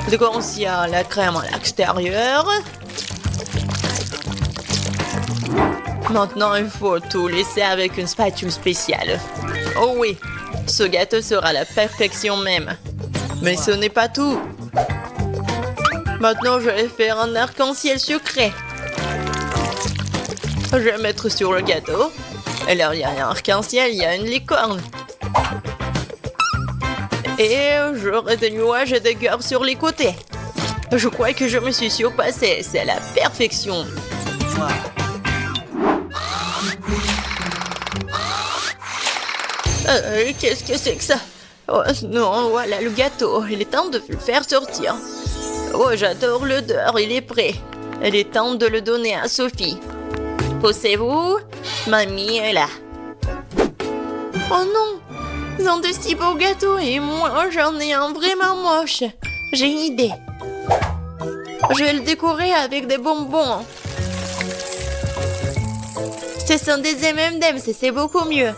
Donc, il y a la crème à l'extérieur. Maintenant, il faut tout laisser avec une spatule spéciale. Oh oui, ce gâteau sera la perfection même. Mais ce n'est pas tout. Maintenant, je vais faire un arc-en-ciel sucré. Je vais mettre sur le gâteau. Alors, il y a un arc-en-ciel, il y a une licorne. Et j'aurai des nuages et des cœurs sur les côtés. Je crois que je me suis surpassée. C'est la perfection. Qu'est-ce que c'est que ça? Oh non, voilà le gâteau. Il est temps de le faire sortir. Oh, j'adore l'odeur. Il est prêt. Il est temps de le donner à Sophie. Poussez-vous. Mamie est là. Oh non! Ils ont de si beaux gâteaux et moi, j'en ai un vraiment moche. J'ai une idée. Je vais le décorer avec des bonbons. Ce sont des M&M's et c'est beaucoup mieux.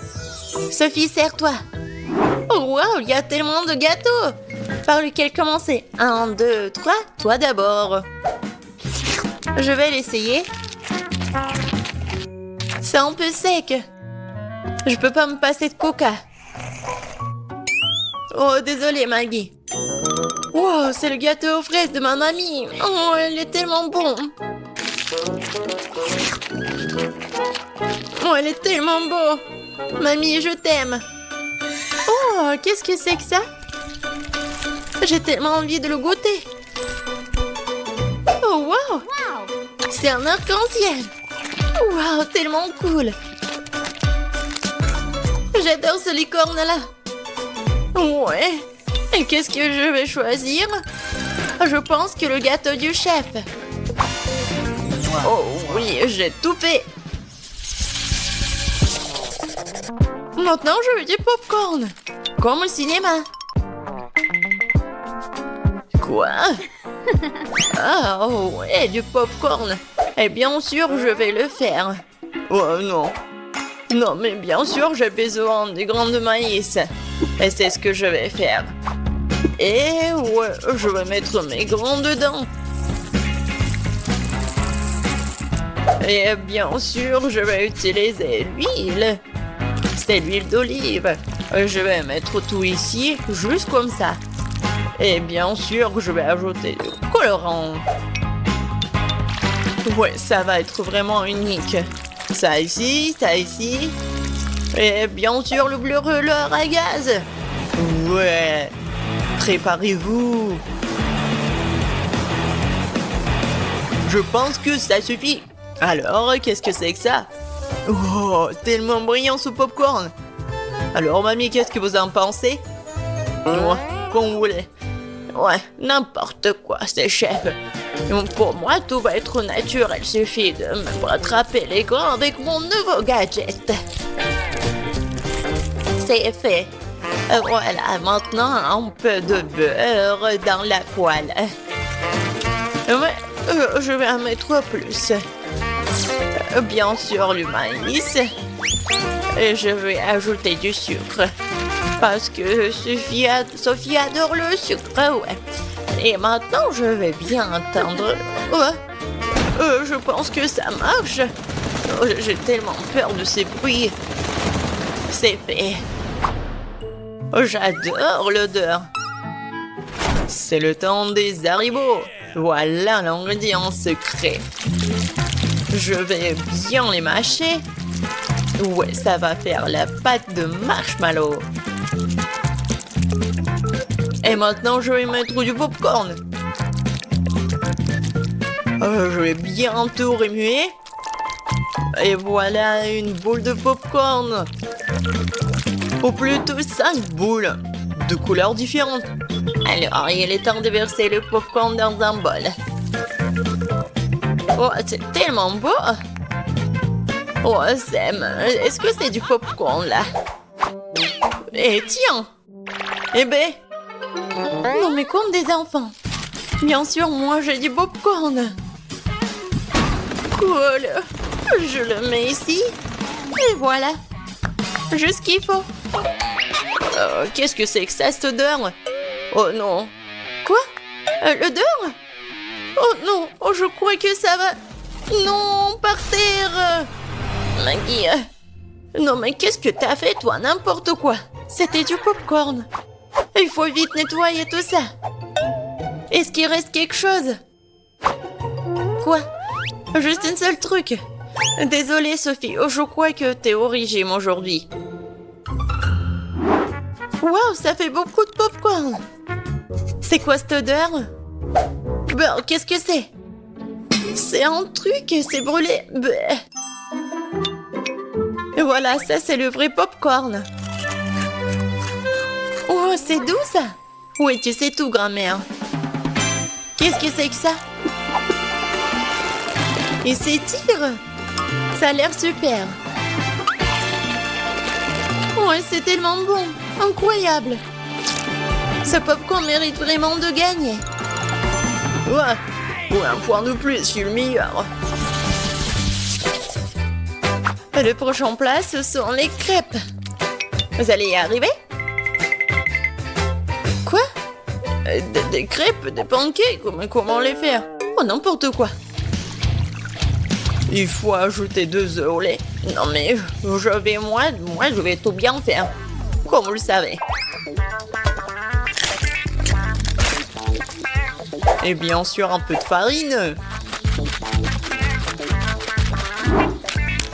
Sophie, serre-toi. Oh, wow, il y a tellement de gâteaux. Par lequel commencer? 1, 2, 3, toi d'abord. Je vais l'essayer. C'est un peu sec. Je peux pas me passer de coca. Oh, désolée, Maggie. Wow, c'est le gâteau aux fraises de ma mamie. Oh, il est tellement bon. Oh, il est tellement beau. Mamie, je t'aime. Oh, qu'est-ce que c'est que ça? J'ai tellement envie de le goûter. Oh, wow. C'est un arc-en-ciel. Wow, tellement cool. J'adore ce licorne-là. Ouais. Et qu'est-ce que je vais choisir? Je pense que le gâteau du chef. Oh oui, j'ai tout fait. Maintenant, je veux du popcorn. Comme au cinéma. Quoi? Ah, oh ouais, du popcorn. Et bien sûr, je vais le faire. Oh non. Non, mais bien sûr, j'ai besoin des grains de maïs. Et c'est ce que je vais faire. Et ouais, je vais mettre mes grains dedans. Et bien sûr, je vais utiliser l'huile. C'est l'huile d'olive. Je vais mettre tout ici, juste comme ça. Et bien sûr, je vais ajouter du colorant. Ouais, ça va être vraiment unique. Ça ici, ça ici. Et bien sûr, le brûleur à gaz. Ouais. Préparez-vous. Je pense que ça suffit. Alors, qu'est-ce que c'est que ça? Oh, tellement brillant ce popcorn. Alors, mamie, qu'est-ce que vous en pensez? Ouais, comme vous voulez. Ouais, n'importe quoi, c'est chef. Pour moi, tout va être naturel. Il suffit de me rattraper les grains avec mon nouveau gadget. C'est fait. Voilà, maintenant, un peu de beurre dans la poêle. Ouais, je vais en mettre plus. Bien sûr, le maïs. Et je vais ajouter du sucre. Parce que Sophie adore le sucre, ouais. Et maintenant, je vais bien atteindre. Je pense que ça marche. Oh, j'ai tellement peur de ces bruits. C'est fait. Oh, j'adore l'odeur. C'est le temps des haribots. Voilà l'ingrédient secret. Je vais bien les mâcher. Ouais, ça va faire la pâte de marshmallow. Et maintenant, je vais mettre du popcorn. Je vais bien tout remuer. Et voilà une boule de popcorn. Ou plutôt 5 boules de couleurs différentes. Alors, il est temps de verser le popcorn dans un bol. Oh, c'est tellement beau. Oh, Sam, est-ce que c'est du popcorn là? Eh, tiens. Eh ben. Non, mais comme des enfants. Bien sûr, moi j'ai du popcorn. Cool. Je le mets ici. Et voilà. Juste ce qu'il faut. Qu'est-ce que c'est que ça, cette odeur? Oh non. Quoi? L'odeur? Oh non. Oh, je crois que ça va... Non, par terre. Maggie. Non, mais qu'est-ce que t'as fait, toi? N'importe quoi. C'était du popcorn. Il faut vite nettoyer tout ça. Est-ce qu'il reste quelque chose? Quoi? Juste un seul truc. Désolée, Sophie. Oh, je crois que t'es au régime aujourd'hui. Waouh, ça fait beaucoup de popcorn. C'est quoi cette odeur? Ben, qu'est-ce que c'est? C'est un truc, c'est brûlé. Ben. Et voilà, ça c'est le vrai popcorn. Oh, c'est doux ça. Oui, tu sais tout, grand-mère. Qu'est-ce que c'est que ça? Il s'étire. Ça a l'air super. Ouais, c'est tellement bon. Incroyable. Ce popcorn mérite vraiment de gagner. Ouais. Pour un point de plus, je suis le meilleur. Le prochain plat, ce sont les crêpes. Vous allez y arriver? Quoi? Des crêpes, des pancakes, comment les faire? Oh, n'importe quoi. Il faut ajouter 2 œufs au lait. Non mais, je vais tout bien faire. Comme vous le savez. Et bien sûr, un peu de farine.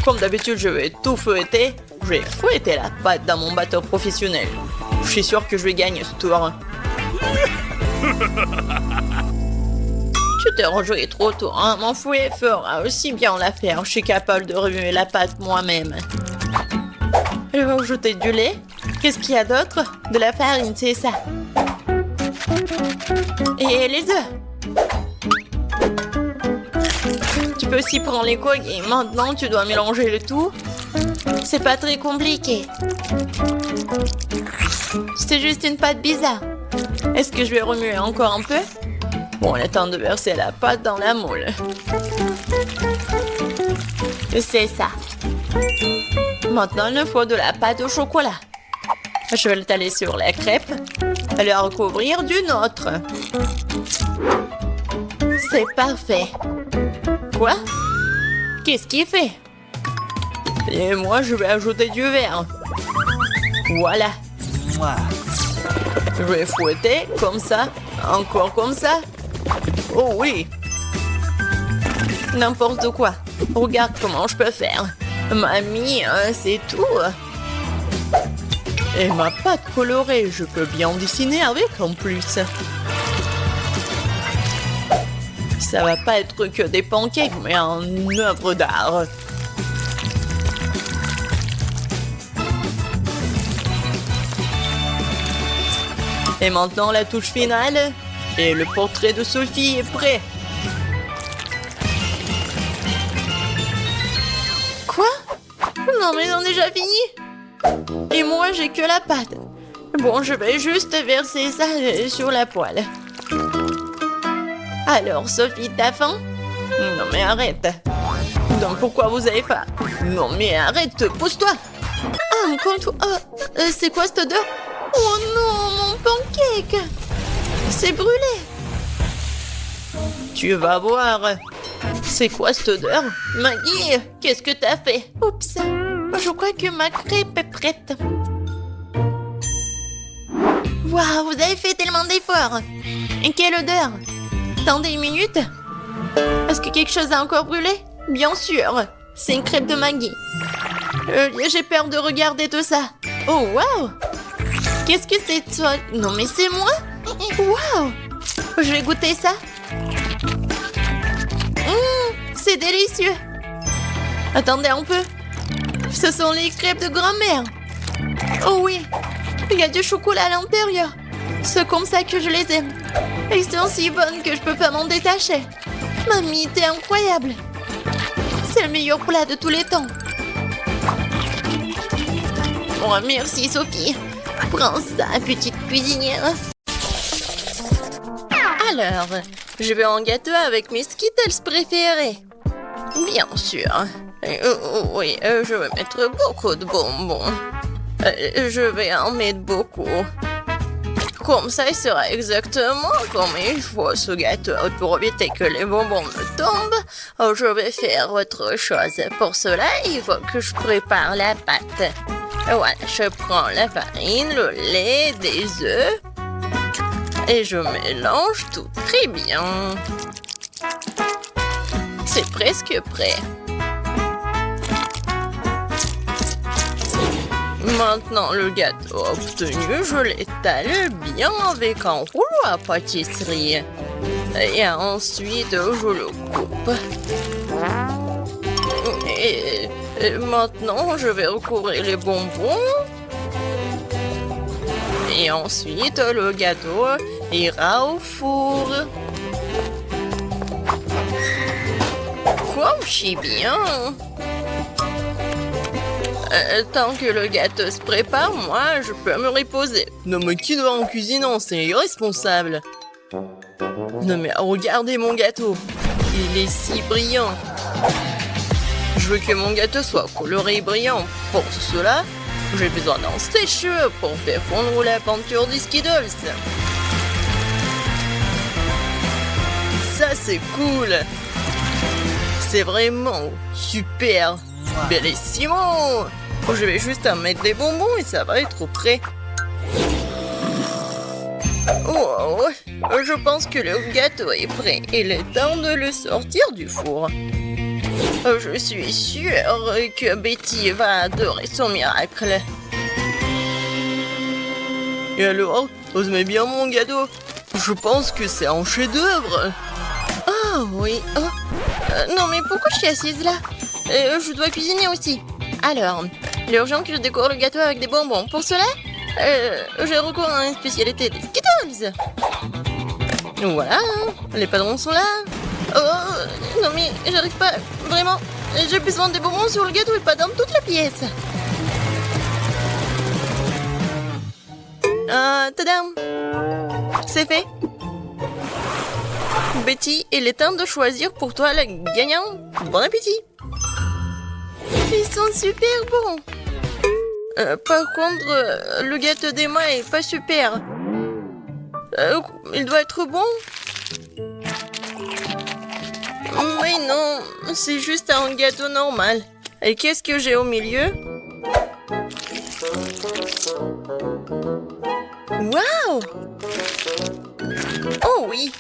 Comme d'habitude, je vais tout fouetter. Je vais fouetter la pâte dans mon batteur professionnel. Je suis sûr que je vais gagner ce tour. Tu t'es rejoué trop tôt, hein? Mon fouet fera aussi bien l'affaire. Je suis capable de remuer la pâte moi-même. Je vais ajouter du lait. Qu'est-ce qu'il y a d'autre? De la farine, c'est ça. Et les œufs. Tu peux aussi prendre les coques et maintenant tu dois mélanger le tout. C'est pas très compliqué. C'est juste une pâte bizarre. Est-ce que je vais remuer encore un peu? Bon, il est temps de verser la pâte dans la moule. C'est ça. Maintenant, il nous faut de la pâte au chocolat. Je vais l'étaler sur la crêpe et la recouvrir d'une autre. C'est parfait. Quoi? Qu'est-ce qu'il fait? Et moi, je vais ajouter du verre. Voilà. Je vais fouetter comme ça. Encore comme ça. Oh oui. N'importe quoi. Regarde comment je peux faire. Mamie, c'est tout. Et ma pâte colorée, je peux bien dessiner avec en plus. Ça va pas être que des pancakes, mais une œuvre d'art. Et maintenant la touche finale. Et le portrait de Sophie est prêt. Quoi? Non mais on a déjà fini. Et moi j'ai que la pâte. Bon, je vais juste verser ça sur la poêle. Alors Sophie, t'as faim? Non mais arrête. Donc pourquoi vous avez faim? Non mais arrête, pose-toi. Ah, encore toi. C'est quoi cette odeur? Oh non, mon pancake. C'est brûlé. Tu vas voir. C'est quoi cette odeur? Maggie, qu'est-ce que t'as fait? Oups, je crois que ma crêpe est prête. Waouh, vous avez fait tellement d'efforts. Et quelle odeur? Attendez une minute. Est-ce que quelque chose a encore brûlé? Bien sûr, c'est une crêpe de Maggie. J'ai peur de regarder tout ça. Oh, waouh! Qu'est-ce que c'est toi? Non, mais c'est moi? Waouh! Je vais goûter ça. C'est délicieux. Attendez un peu. Ce sont les crêpes de grand-mère. Oh oui, il y a du chocolat à l'intérieur. C'est comme ça que je les aime. Elles sont si bonnes que je peux pas m'en détacher. Mamie, t'es incroyable. C'est le meilleur plat de tous les temps. Oh, merci Sophie. Prends ça, petite cuisinière. Alors, je vais en gâteau avec mes Skittles préférés. Bien sûr. Oui, je vais mettre beaucoup de bonbons. Je vais en mettre beaucoup. Comme ça, il sera exactement comme il faut ce gâteau. Pour éviter que les bonbons me tombent, je vais faire autre chose. Pour cela, il faut que je prépare la pâte. Voilà, je prends la farine, le lait, des œufs et je mélange tout très bien. C'est presque prêt. Maintenant, le gâteau obtenu, je l'étale bien avec un rouleau à pâtisserie. Et ensuite, je le coupe. Et maintenant, je vais recouvrir les bonbons. Et ensuite, le gâteau ira au four. Couchez bien. Tant que le gâteau se prépare, moi, je peux me reposer. Non mais qui doit en cuisinant? C'est irresponsable. Non mais regardez mon gâteau. Il est si brillant. Je veux que mon gâteau soit coloré et brillant. Pour cela, j'ai besoin d'un sèche-cheveux pour faire fondre la peinture des Skittles. Ça, c'est cool. C'est vraiment super. Bellissimo. Je vais juste en mettre des bonbons et ça va être prêt. Oh, je pense que le gâteau est prêt. Il est temps de le sortir du four. Je suis sûre que Betty va adorer son miracle. Et alors, vous aimez bien mon gâteau? Je pense que c'est un chef-d'œuvre. Oh oui. Non mais pourquoi je suis assise là? Je dois cuisiner aussi. Alors, il est urgent que je décore le gâteau avec des bonbons. Pour cela, j'ai recours à une spécialité des Skittles. Voilà, les padrons sont là. Oh, non mais j'arrive pas, vraiment. J'ai besoin des bonbons sur le gâteau et pas dans toute la pièce. Tadam! C'est fait. Betty, il est temps de choisir pour toi le gagnant. Bon appétit! Ils sont super bons. Par contre, le gâteau d'Emma est pas super. Il doit être bon. Mais non, c'est juste un gâteau normal. Et qu'est-ce que j'ai au milieu? Waouh! Oh oui!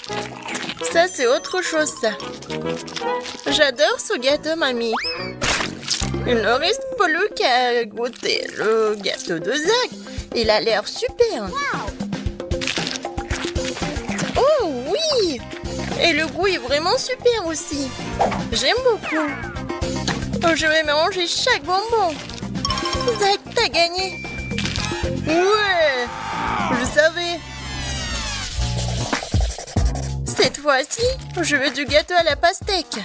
Ça, c'est autre chose, ça. J'adore ce gâteau, mamie. Il ne reste plus qu'à goûter le gâteau de Zach. Il a l'air super. Oh oui! Et le goût est vraiment super aussi. J'aime beaucoup. Je vais manger chaque bonbon. Zach, t'as gagné. Ouais! Je savais. Cette fois-ci, je veux du gâteau à la pastèque.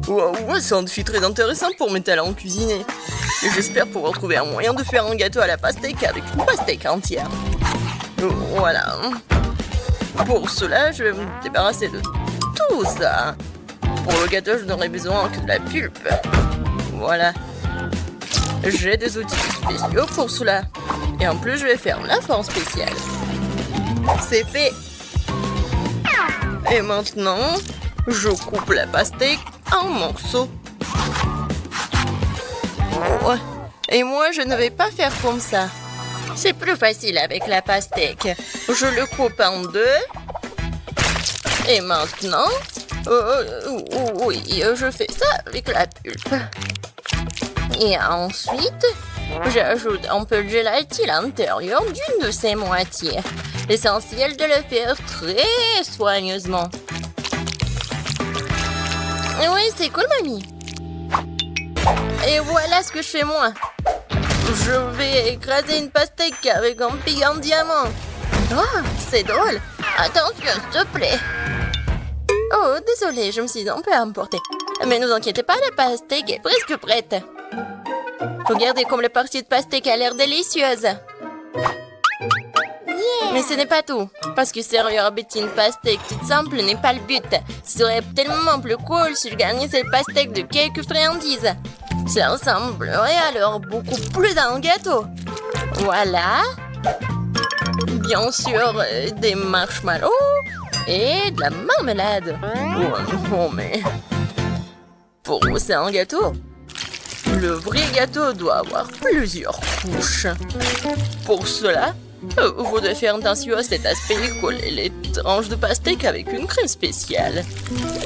Ouais, c'est un défi très intéressant pour mes talents cuisinés. Et j'espère pouvoir trouver un moyen de faire un gâteau à la pastèque avec une pastèque entière. Voilà. Pour cela, je vais me débarrasser de tout ça. Pour le gâteau, je n'aurai besoin que de la pulpe. Voilà. J'ai des outils spéciaux pour cela. Et en plus, je vais faire la forme spéciale. C'est fait. Et maintenant, je coupe la pastèque en morceaux. Oh. Et moi, je ne vais pas faire comme ça. C'est plus facile avec la pastèque. Je le coupe en deux. Et maintenant, oui, je fais ça avec la pulpe. Et ensuite, j'ajoute un peu de gélatine à l'intérieur d'une de ces moitiés. L'essentiel de le faire très soigneusement. Oui, c'est cool, mamie. Et voilà ce que je fais moi. Je vais écraser une pastèque avec un pic en diamant. Oh, c'est drôle. Attention, s'il te plaît. Oh, désolé, je me suis un peu emportée. Mais ne vous inquiétez pas, la pastèque est presque prête. Regardez comme la partie de pastèque a l'air délicieuse. Mais ce n'est pas tout. Parce que servir une pastèque toute simple n'est pas le but. Ce serait tellement plus cool si je gagnais cette pastèque de quelques friandises. Ça ressemblerait alors beaucoup plus à un gâteau. Voilà. Bien sûr, des marshmallows et de la marmelade. Oh non, mais... Pour vous, c'est un gâteau. Le vrai gâteau doit avoir plusieurs couches. Pour cela, vous devez faire attention à cet aspect et coller les tranches de pastèque avec une crème spéciale.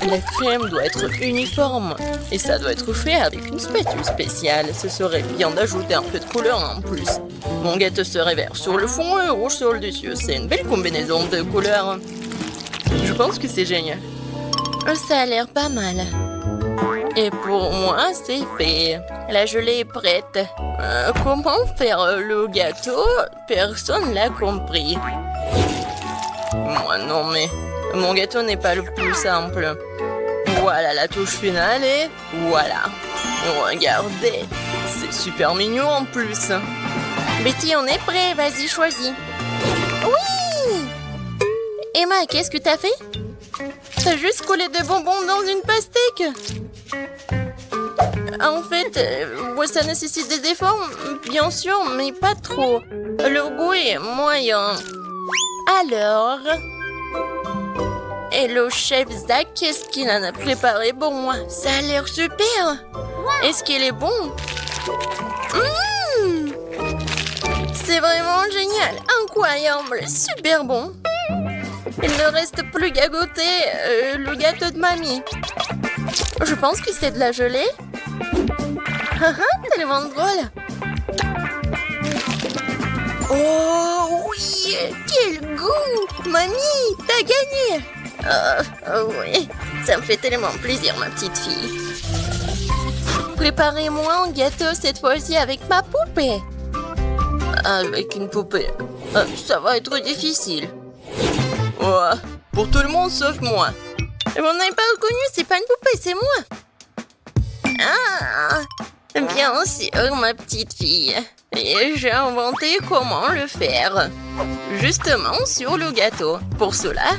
La crème doit être uniforme et ça doit être fait avec une spatule spéciale. Ce serait bien d'ajouter un peu de couleur en plus. Mon gâteau serait vert sur le fond et rouge sur le dessus. C'est une belle combinaison de couleurs. Je pense que c'est génial. Ça a l'air pas mal. Et pour moi, c'est fait. La gelée est prête. Comment faire le gâteau? Personne l'a compris. Moi non, mais mon gâteau n'est pas le plus simple. Voilà la touche finale et voilà. Regardez, c'est super mignon en plus. Betty, on est prêt, vas-y, choisis. Oui! Emma, qu'est-ce que t'as fait? T'as juste collé des bonbons dans une pastèque. En fait, ça nécessite des efforts, bien sûr, mais pas trop. Le goût est moyen. Alors... Hello, chef Zach, qu'est-ce qu'il en a préparé pour moi? Ça a l'air super. Est-ce qu'il est bon? C'est vraiment génial, incroyable, super bon. Il ne reste plus qu'à goûter le gâteau de mamie. Je pense que c'est de la gelée. Tellement drôle. Oh oui, quel goût! Mamie, t'as gagné! Oui, ça me fait tellement plaisir, ma petite fille. Préparez-moi un gâteau cette fois-ci avec ma poupée. Avec une poupée, ça va être difficile. Ouais, pour tout le monde sauf moi. Vous n'avez pas reconnu, c'est pas une poupée, c'est moi. Ah, bien sûr, ma petite fille. Et j'ai inventé comment le faire. Justement sur le gâteau. Pour cela,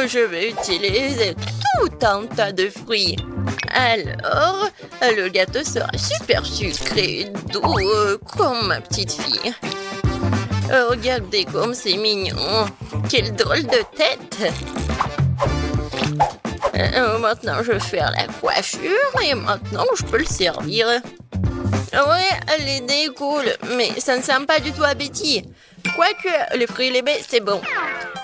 je vais utiliser tout un tas de fruits. Alors, le gâteau sera super sucré, doux, comme ma petite fille. Regardez comme c'est mignon. Quelle drôle de tête. Maintenant, je vais faire la coiffure et maintenant, je peux le servir. Ouais, l'idée est cool, mais ça ne sent pas du tout à Betty. Quoique, les fruits et les baies, c'est bon.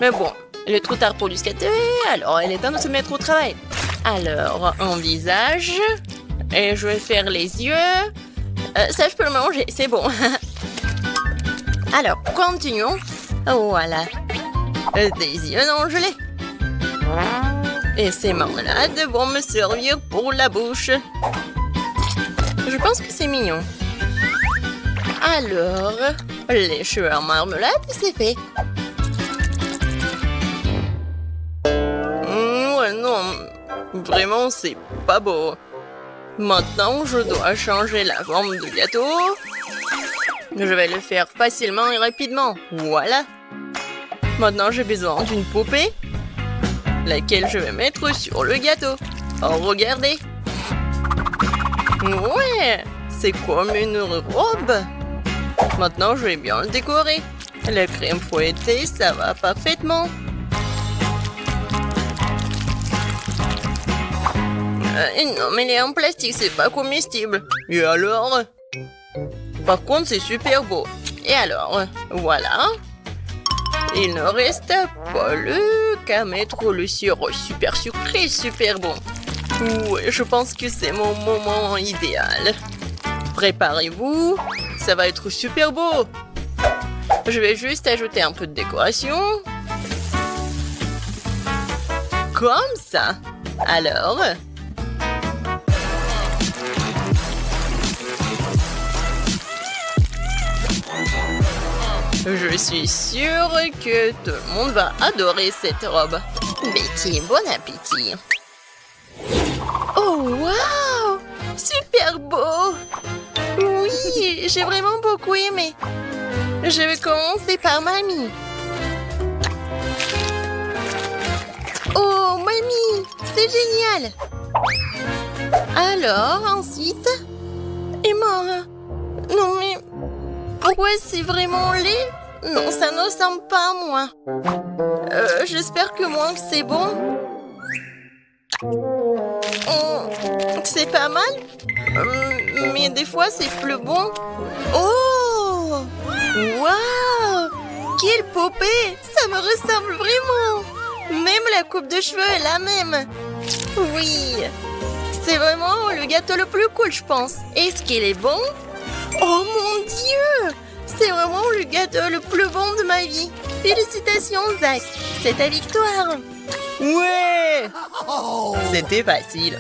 Mais bon, il est trop tard pour du skater, alors il est temps de se mettre au travail. Alors, un visage, et je vais faire les yeux. Ça, je peux le manger, c'est bon. Alors, continuons. Voilà. Des yeux en gelée. Et ces marmelades vont me servir pour la bouche. Je pense que c'est mignon. Alors, les cheveux en marmelade, c'est fait. Ouais, non, vraiment, c'est pas beau. Maintenant, je dois changer la forme du gâteau. Je vais le faire facilement et rapidement. Voilà. Maintenant, j'ai besoin d'une poupée, laquelle je vais mettre sur le gâteau. Oh, regardez. Ouais, c'est comme une robe. Maintenant, je vais bien le décorer. La crème fouettée, ça va parfaitement. Non, mais elle est en plastique, c'est pas comestible. Et alors? Par contre, c'est super beau. Et alors? Voilà. Il ne reste pas qu'à mettre le sirop super sucré, super bon. Ouais, je pense que c'est mon moment idéal. Préparez-vous, ça va être super beau. Je vais juste ajouter un peu de décoration. Comme ça. Alors... Je suis sûre que tout le monde va adorer cette robe. Betty, bon appétit. Oh, waouh! Super beau! Oui, j'ai vraiment beaucoup aimé. Je vais commencer par mamie. Oh, mamie, c'est génial! Alors, ensuite... Et moi? Non, mais... Pourquoi c'est vraiment laid? Non, ça ne ressemble pas à moi. J'espère que moi, c'est bon. C'est pas mal. Mais des fois, c'est plus bon. Oh! Waouh! Quelle poupée! Ça me ressemble vraiment. Même la coupe de cheveux est la même. Oui. C'est vraiment le gâteau le plus cool, je pense. Est-ce qu'il est bon? Oh mon Dieu! C'est vraiment le gâteau le plus bon de ma vie. Félicitations, Zach. C'est ta victoire. Ouais! C'était facile.